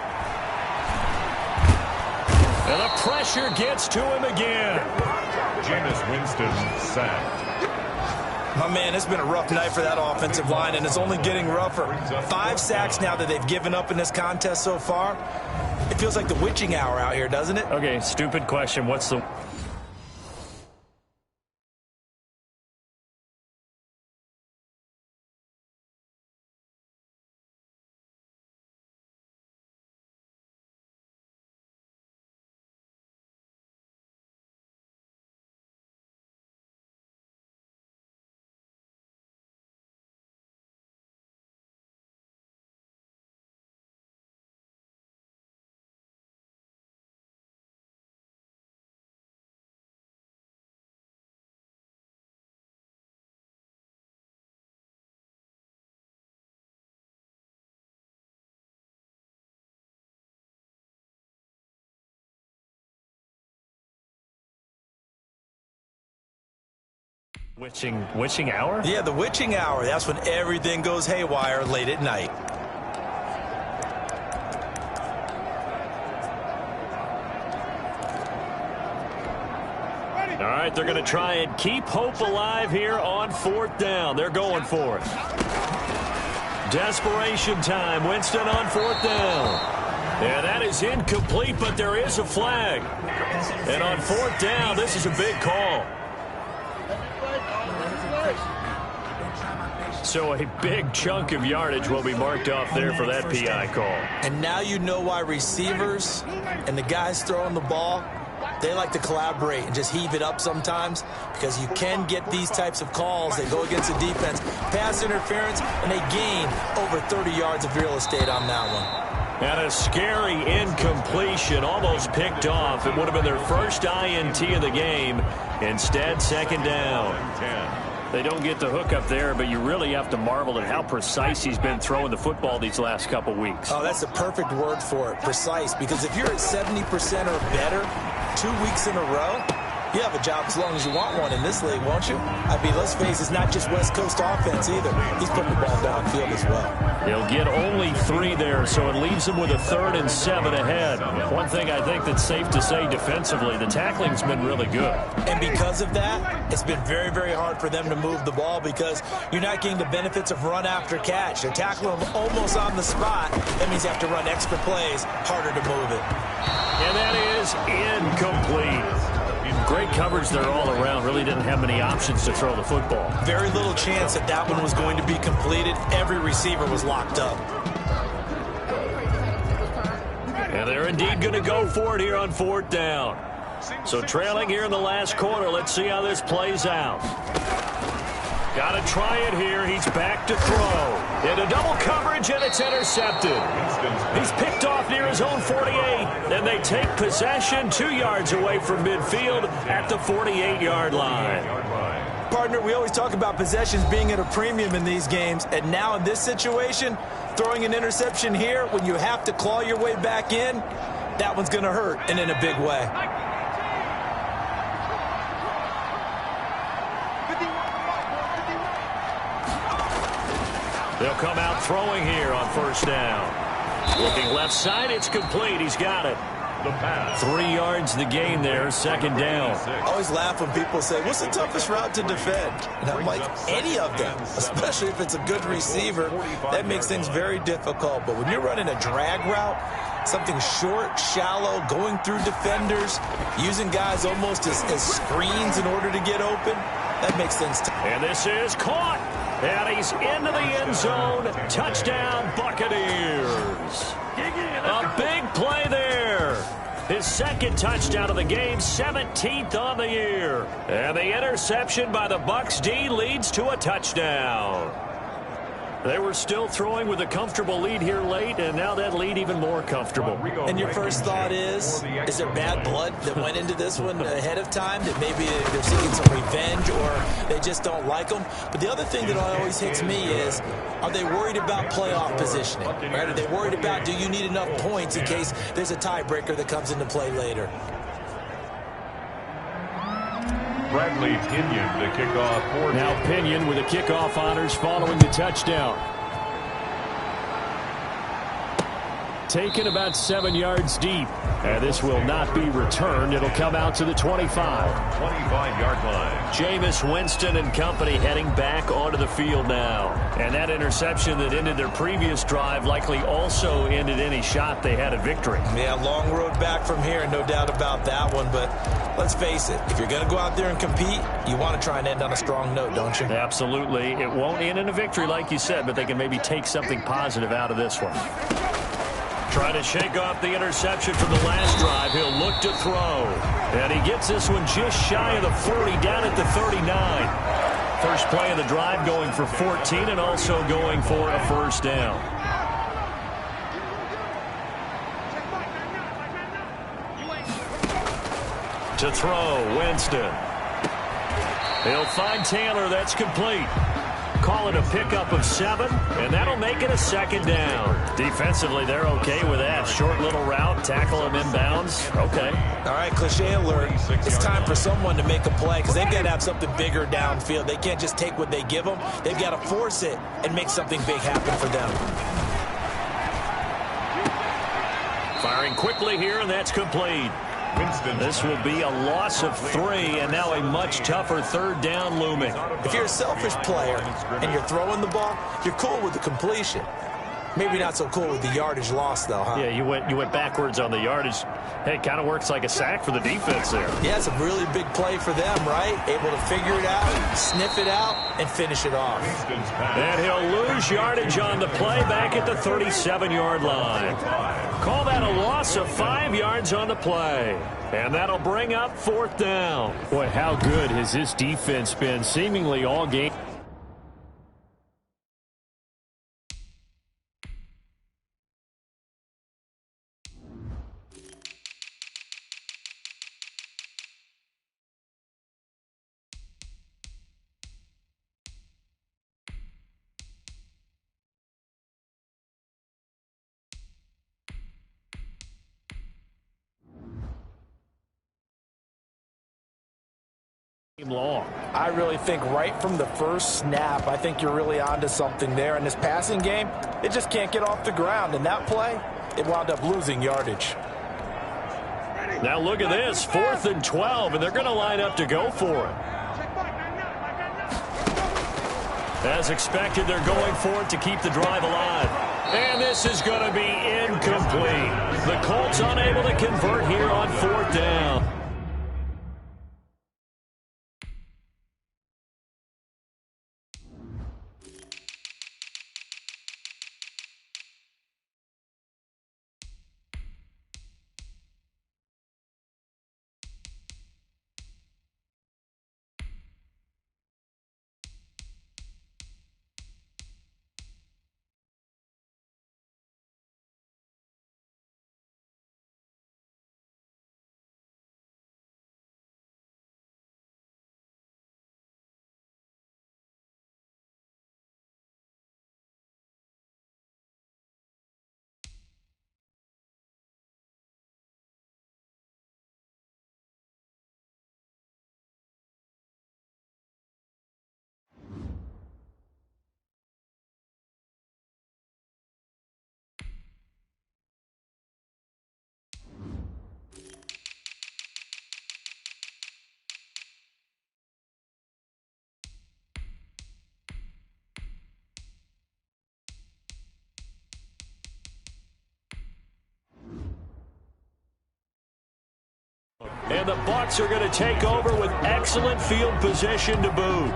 And the pressure gets to him again. Jameis Winston sacked. Oh, man, it's been a rough night for that offensive line, and it's only getting rougher. 5 sacks now that they've given up in this contest so far. It feels like the witching hour out here, doesn't it? Okay, stupid question. What's the... Witching hour? Yeah, the witching hour. That's when everything goes haywire late at night. All right, they're going to try and keep hope alive here on 4th down. They're going for it. Desperation time. Winston on 4th down. And that is incomplete, but there is a flag. And on 4th down, this is a big call. So a big chunk of yardage will be marked off there for that PI call. And now you know why receivers and the guys throwing the ball, they like to collaborate and just heave it up sometimes, because you can get these types of calls that go against the defense, pass interference, and they gain over 30 yards of real estate on that one. And a scary incompletion, almost picked off. It would have been their first INT of the game. Instead, 2nd down. They don't get the hook up there, but you really have to marvel at how precise he's been throwing the football these last couple weeks. Oh, that's the perfect word for it, precise, because if you're at 70% or better 2 weeks in a row, You have a job as long as you want one in this league, won't you? I mean, let's face it, it's not just West Coast offense either. He's putting the ball downfield as well. He'll get only 3 there, so it leaves him with a 3rd and 7 ahead. One thing I think that's safe to say defensively, the tackling's been really good. And because of that, it's been very, very hard for them to move the ball because you're not getting the benefits of run after catch. They're tackling him almost on the spot. That means you have to run extra plays, harder to move it. And that is incomplete. Great coverage there all around. Really didn't have many options to throw the football. Very little chance that that one was going to be completed. Every receiver was locked up. And they're indeed going to go for it here on 4th down. So trailing here in the last quarter. Let's see how this plays out. Got to try it here. He's back to throw. Into double coverage, and it's intercepted. He's picked off near his own 48, and they take possession 2 yards away from midfield at the 48-yard line. Partner, we always talk about possessions being at a premium in these games, and now in this situation, throwing an interception here when you have to claw your way back in, that one's going to hurt, and in a big way. They'll come out throwing here on 1st down. Looking left side, it's complete. He's got it. 3 yards the gain there, 2nd down. I always laugh when people say, what's the toughest route to defend? And I'm like, any of them, especially if it's a good receiver. That makes things very difficult. But when you're running a drag route, something short, shallow, going through defenders, using guys almost as screens in order to get open, that makes things tough. And this is caught. And he's into the end zone. Touchdown, Buccaneers. A big play there. His 2nd touchdown of the game, 17th on the year. And the interception by the Bucs D leads to a touchdown. They were still throwing with a comfortable lead here late, and now that lead even more comfortable. And your first thought is there bad blood that went into this one ahead of time, that maybe they're seeking some revenge or they just don't like them? But the other thing that always hits me is, are they worried about playoff positioning? Right? Are they worried about, do you need enough points in case there's a tiebreaker that comes into play later? Bradley Pinion to kick off for now Pinion with the kickoff honors following the touchdown. Taken about 7 yards deep. And this will not be returned. It'll come out to the 25. 25-yard line. Jameis Winston and company heading back onto the field now. And that interception that ended their previous drive likely also ended any shot they had at victory. Yeah, long road back from here, no doubt about that one. But let's face it, if you're going to go out there and compete, you want to try and end on a strong note, don't you? Absolutely. It won't end in a victory like you said, but they can maybe take something positive out of this one. Trying to shake off the interception from the last drive. He'll look to throw. And he gets this one just shy of the 40, down at the 39. First play of the drive going for 14 and also going for a 1st down. To throw, Winston. He'll find Taylor. That's complete. Call it a pickup of 7, and that'll make it a 2nd down. Defensively, they're okay with that. Short little route, tackle him inbounds. Okay. All right, cliche alert. It's time for someone to make a play because they've got to have something bigger downfield. They can't just take what they give them. They've got to force it and make something big happen for them. Firing quickly here, and that's complete. This will be a loss of 3, and now a much tougher 3rd down looming. If you're a selfish player and you're throwing the ball, you're cool with the completion. Maybe not so cool with the yardage loss, though, huh? Yeah, you went backwards on the yardage. Hey, it kind of works like a sack for the defense there. Yeah, it's a really big play for them, right? Able to figure it out, sniff it out, and finish it off. And he'll lose yardage on the play back at the 37-yard line. Call that a loss of 5 yards on the play. And that'll bring up 4th down. Boy, how good has this defense been seemingly all game? long. I really think right from the first snap, I think you're really onto something there. In this passing game, it just can't get off the ground. And that play, it wound up losing yardage. Now look at this, 4th and 12, and they're going to line up to go for it. As expected, they're going for it to keep the drive alive. And this is going to be incomplete. The Colts unable to convert here on 4th down. And the Bucs are going to take over with excellent field position to boot.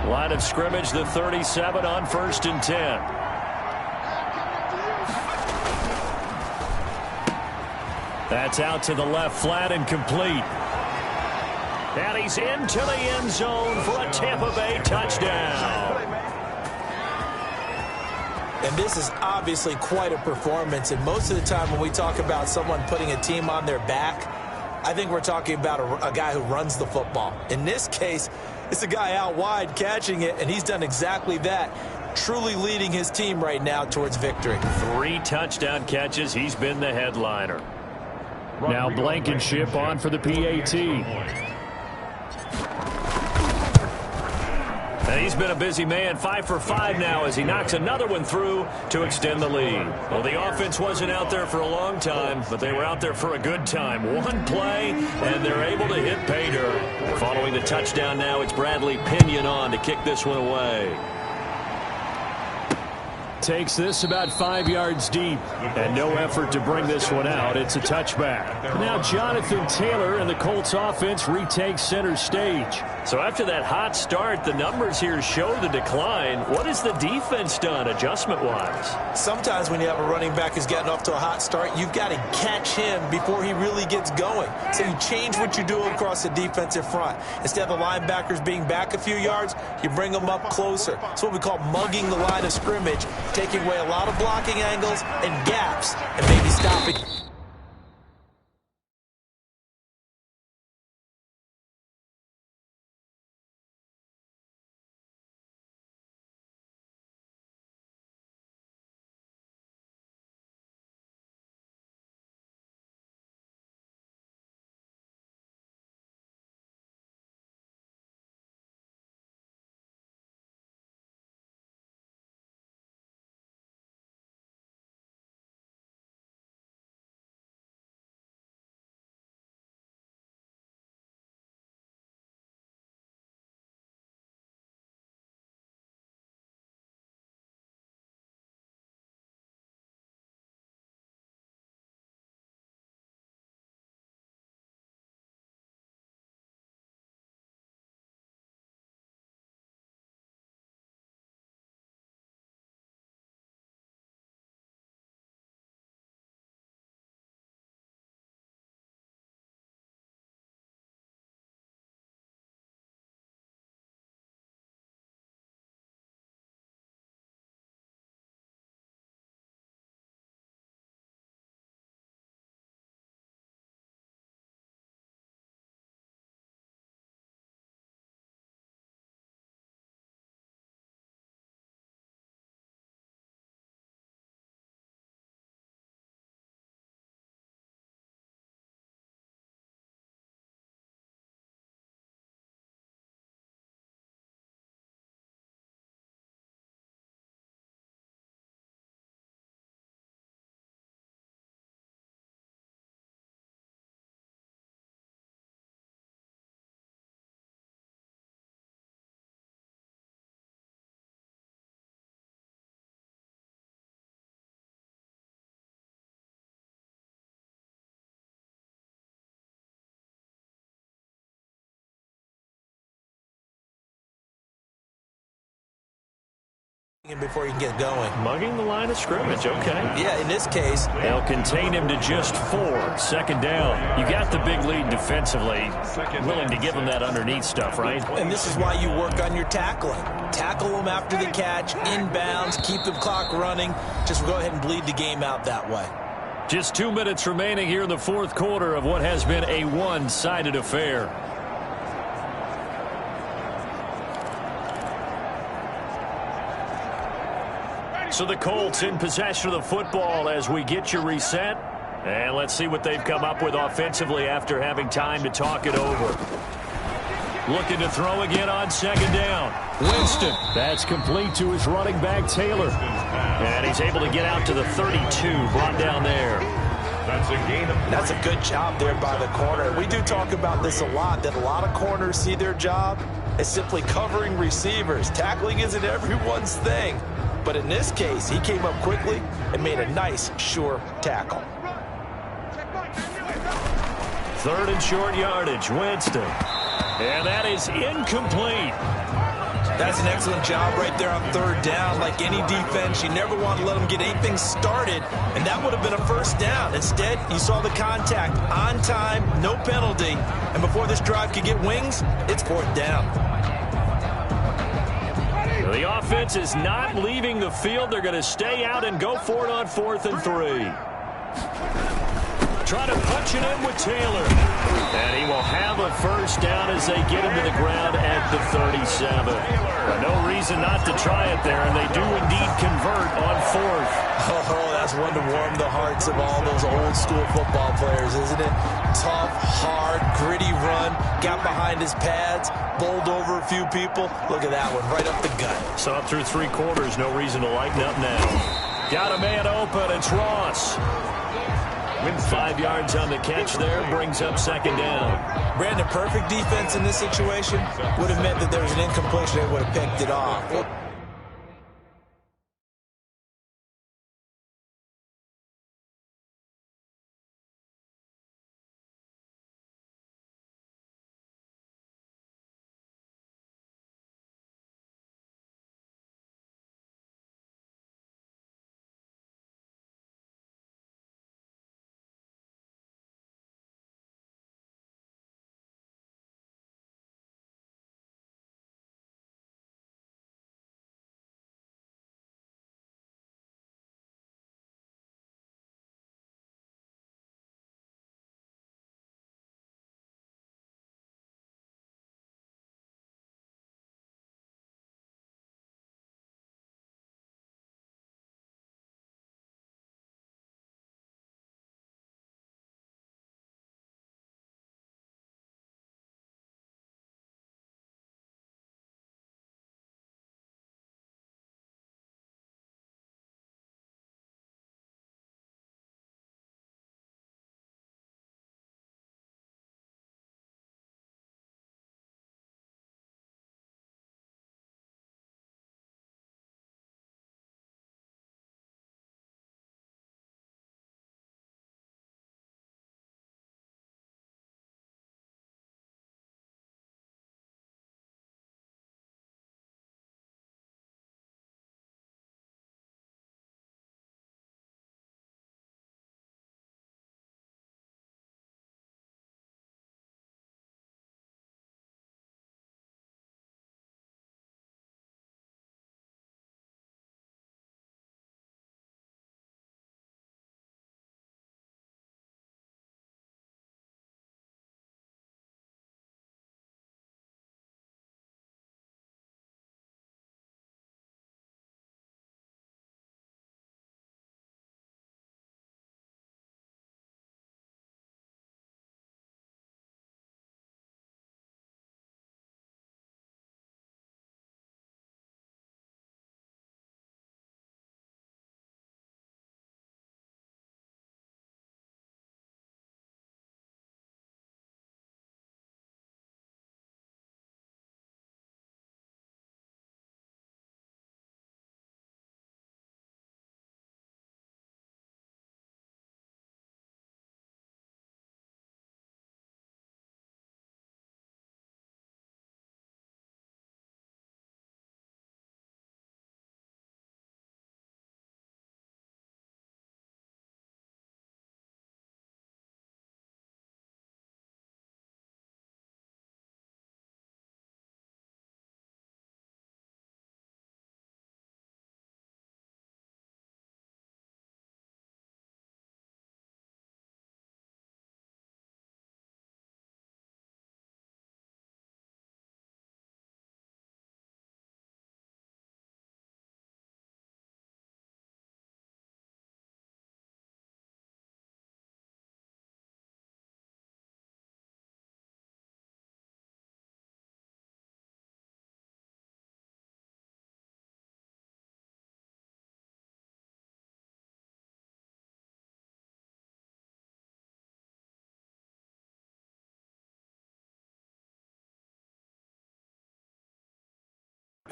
Line of scrimmage, the 37 on 1st and 10. That's out to the left flat and complete. And he's into the end zone for a Tampa Bay touchdown. And this is obviously quite a performance. And most of the time when we talk about someone putting a team on their back, I think we're talking about a guy who runs the football. In this case, it's a guy out wide catching it, and he's done exactly that, truly leading his team right now towards victory. 3 touchdown catches. He's been the headliner. Now Blankenship on for the PAT. And he's been a busy man, 5 for 5 now as he knocks another one through to extend the lead. Well, the offense wasn't out there for a long time, but they were out there for a good time. One play, and they're able to hit pay dirt. Following the touchdown now, it's Bradley Pinion on to kick this one away. Takes this about 5 yards deep, and no effort to bring this one out. It's a touchback. Now Jonathan Taylor and the Colts offense retake center stage. So after that hot start, the numbers here show the decline. What has the defense done adjustment-wise? Sometimes when you have a running back who's getting off to a hot start, you've got to catch him before he really gets going. So you change what you do across the defensive front. Instead of the linebackers being back a few yards, you bring them up closer. It's what we call mugging the line of scrimmage, taking away a lot of blocking angles and gaps and maybe stopping before he can get going. Mugging the line of scrimmage, okay. Yeah, in this case. They'll contain him to just 4. Second down. You got the big lead defensively. Willing to give him that underneath stuff, right? And this is why you work on your tackling. Tackle them after the catch, inbounds, keep the clock running. Just go ahead and bleed the game out that way. Just 2 minutes remaining here in the fourth quarter of what has been a one-sided affair. So the Colts in possession of the football as we get you reset. And let's see what they've come up with offensively after having time to talk it over. Looking to throw again on second down. Winston. That's complete to his running back, Taylor. And he's able to get out to the 32, brought down there. That's a good job there by the corner. We do talk about this a lot, that a lot of corners see their job as simply covering receivers. Tackling isn't everyone's thing. But in this case, he came up quickly and made a nice, sure tackle. Third and short yardage, Winston. And that is incomplete. That's an excellent job right there on third down. Like any defense, you never want to let them get anything started, and that would have been a first down. Instead, you saw the contact on time, no penalty, and before this drive could get wings, it's fourth down. The offense is not leaving the field. They're going to stay out and go for it on 4th and 3. Try to punch it in with Taylor. And he will have a first down as they get him to the ground at the 37. No reason not to try it there, and they do indeed convert on 4th. Oh, that's one to warm the hearts of all those old-school football players, isn't it? Tough, hard, gritty run, got behind his pads, bowled over a few people. Look at that one, right up the gut. Saw it through 3 quarters, no reason to lighten up now. Got a man open, it's Ross. 5 yards on the catch there, brings up second down. Brandon, perfect defense in this situation would have meant that there was an incompletion. They would have picked it off.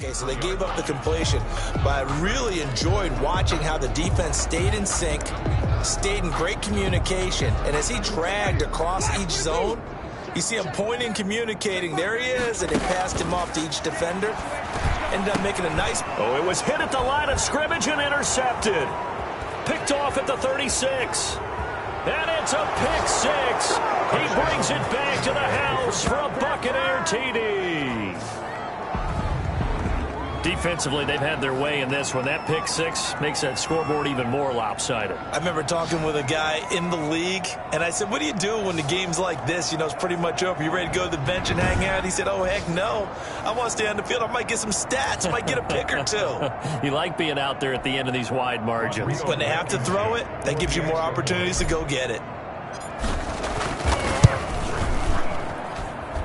Okay, so they gave up the completion, but I really enjoyed watching how the defense stayed in sync, stayed in great communication, and as he dragged across each zone, you see him pointing, communicating. There he is, and they passed him off to each defender. Ended up making a nice... Oh, it was hit at the line of scrimmage and intercepted. Picked off at the 36. And it's a pick six. He brings it back to the house for a Buccaneer TD. Defensively, they've had their way in this one. That pick six makes that scoreboard even more lopsided. I remember talking with a guy in the league, and I said, what do you do when the game's like this? You know, it's pretty much over. You ready to go to the bench and hang out? He said, oh, heck no. I want to stay on the field. I might get some stats. I might get a pick or two. You like being out there at the end of these wide margins. When they have to throw it, that gives you more opportunities to go get it.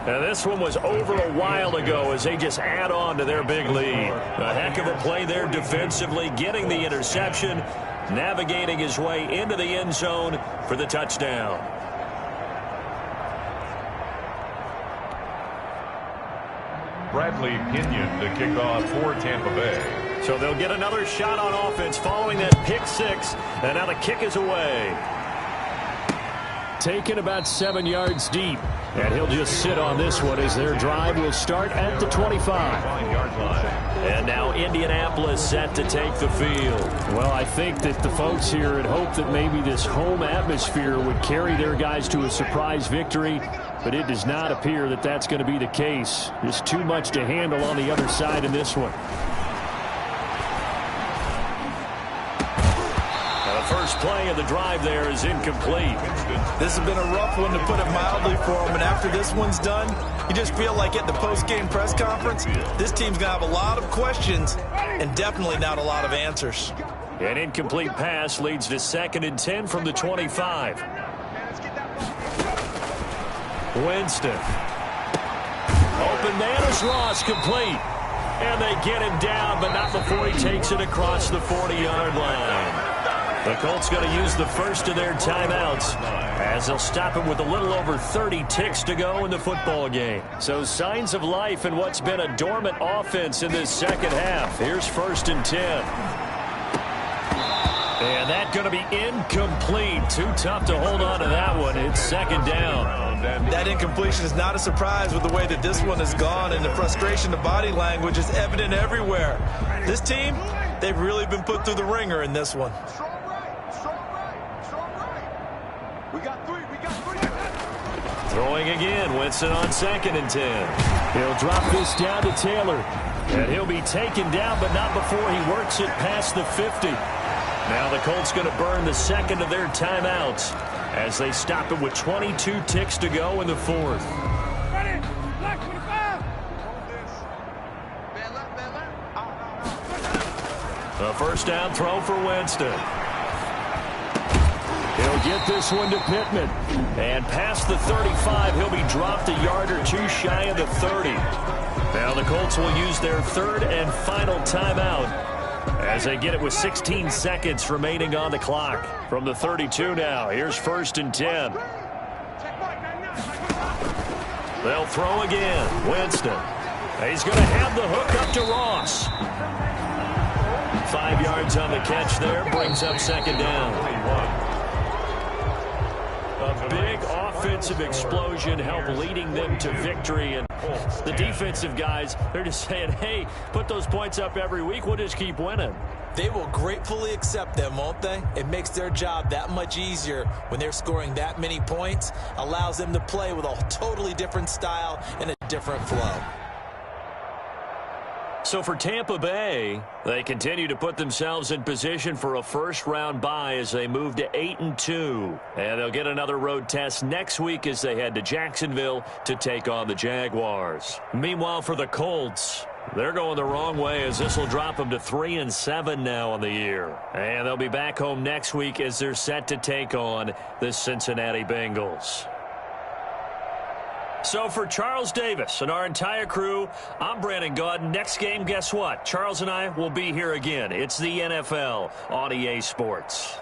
Now, this one was over a while ago as they just add on to their big lead. A heck of a play there defensively, getting the interception, navigating his way into the end zone for the touchdown. Bradley Pinion to kick off for Tampa Bay. So they'll get another shot on offense following that pick six, and now the kick is away. Taken about 7 yards deep. And he'll just sit on this one as their drive will start at the 25. And now Indianapolis set to take the field. Well, I think that the folks here had hoped that maybe this home atmosphere would carry their guys to a surprise victory, but it does not appear that that's going to be the case. Just too much to handle on the other side in this one. First play of the drive there is incomplete. This has been a rough one, to put it mildly, for him. And after this one's done, you just feel like at the post-game press conference, this team's going to have a lot of questions and definitely not a lot of answers. An incomplete pass leads to 2nd and 10 from the 25. Winston. Open man is Ross, complete. And they get him down, but not before he takes it across the 40-yard line. The Colts going to use the first of their timeouts as they'll stop him with a little over 30 ticks to go in the football game. So signs of life in what's been a dormant offense in this second half. Here's 1st and 10. And that's going to be incomplete. Too tough to hold on to that one. It's 2nd down. That incompletion is not a surprise with the way that this one has gone, and the frustration, the body language is evident everywhere. This team, they've really been put through the ringer in this one. Throwing again, Winston on 2nd and 10. He'll drop this down to Taylor. And he'll be taken down, but not before he works it past the 50. Now the Colts going to burn the 2nd of their timeouts as they stop it with 22 ticks to go in the 4th. A first down throw for Winston. He'll get this one to Pittman. And past the 35, he'll be dropped a yard or two shy of the 30. Now the Colts will use their 3rd and final timeout as they get it with 16 seconds remaining on the clock. From the 32 now, here's 1st and 10. They'll throw again. Winston. He's going to have the hook up to Ross. 5 yards on the catch there, brings up 2nd down. A big offensive explosion helped leading them to victory. And the defensive guys, they're just saying, hey, put those points up every week. We'll just keep winning. They will gratefully accept them, won't they? It makes their job that much easier when they're scoring that many points. Allows them to play with a totally different style and a different flow. So for Tampa Bay, they continue to put themselves in position for a first-round bye as they move to 8-2. And they'll get another road test next week as they head to Jacksonville to take on the Jaguars. Meanwhile, for the Colts, they're going the wrong way as this will drop them to 3-7 now on the year. And they'll be back home next week as they're set to take on the Cincinnati Bengals. So for Charles Davis and our entire crew, I'm Brandon Gaudin. Next game, guess what? Charles and I will be here again. It's the NFL on EA Sports.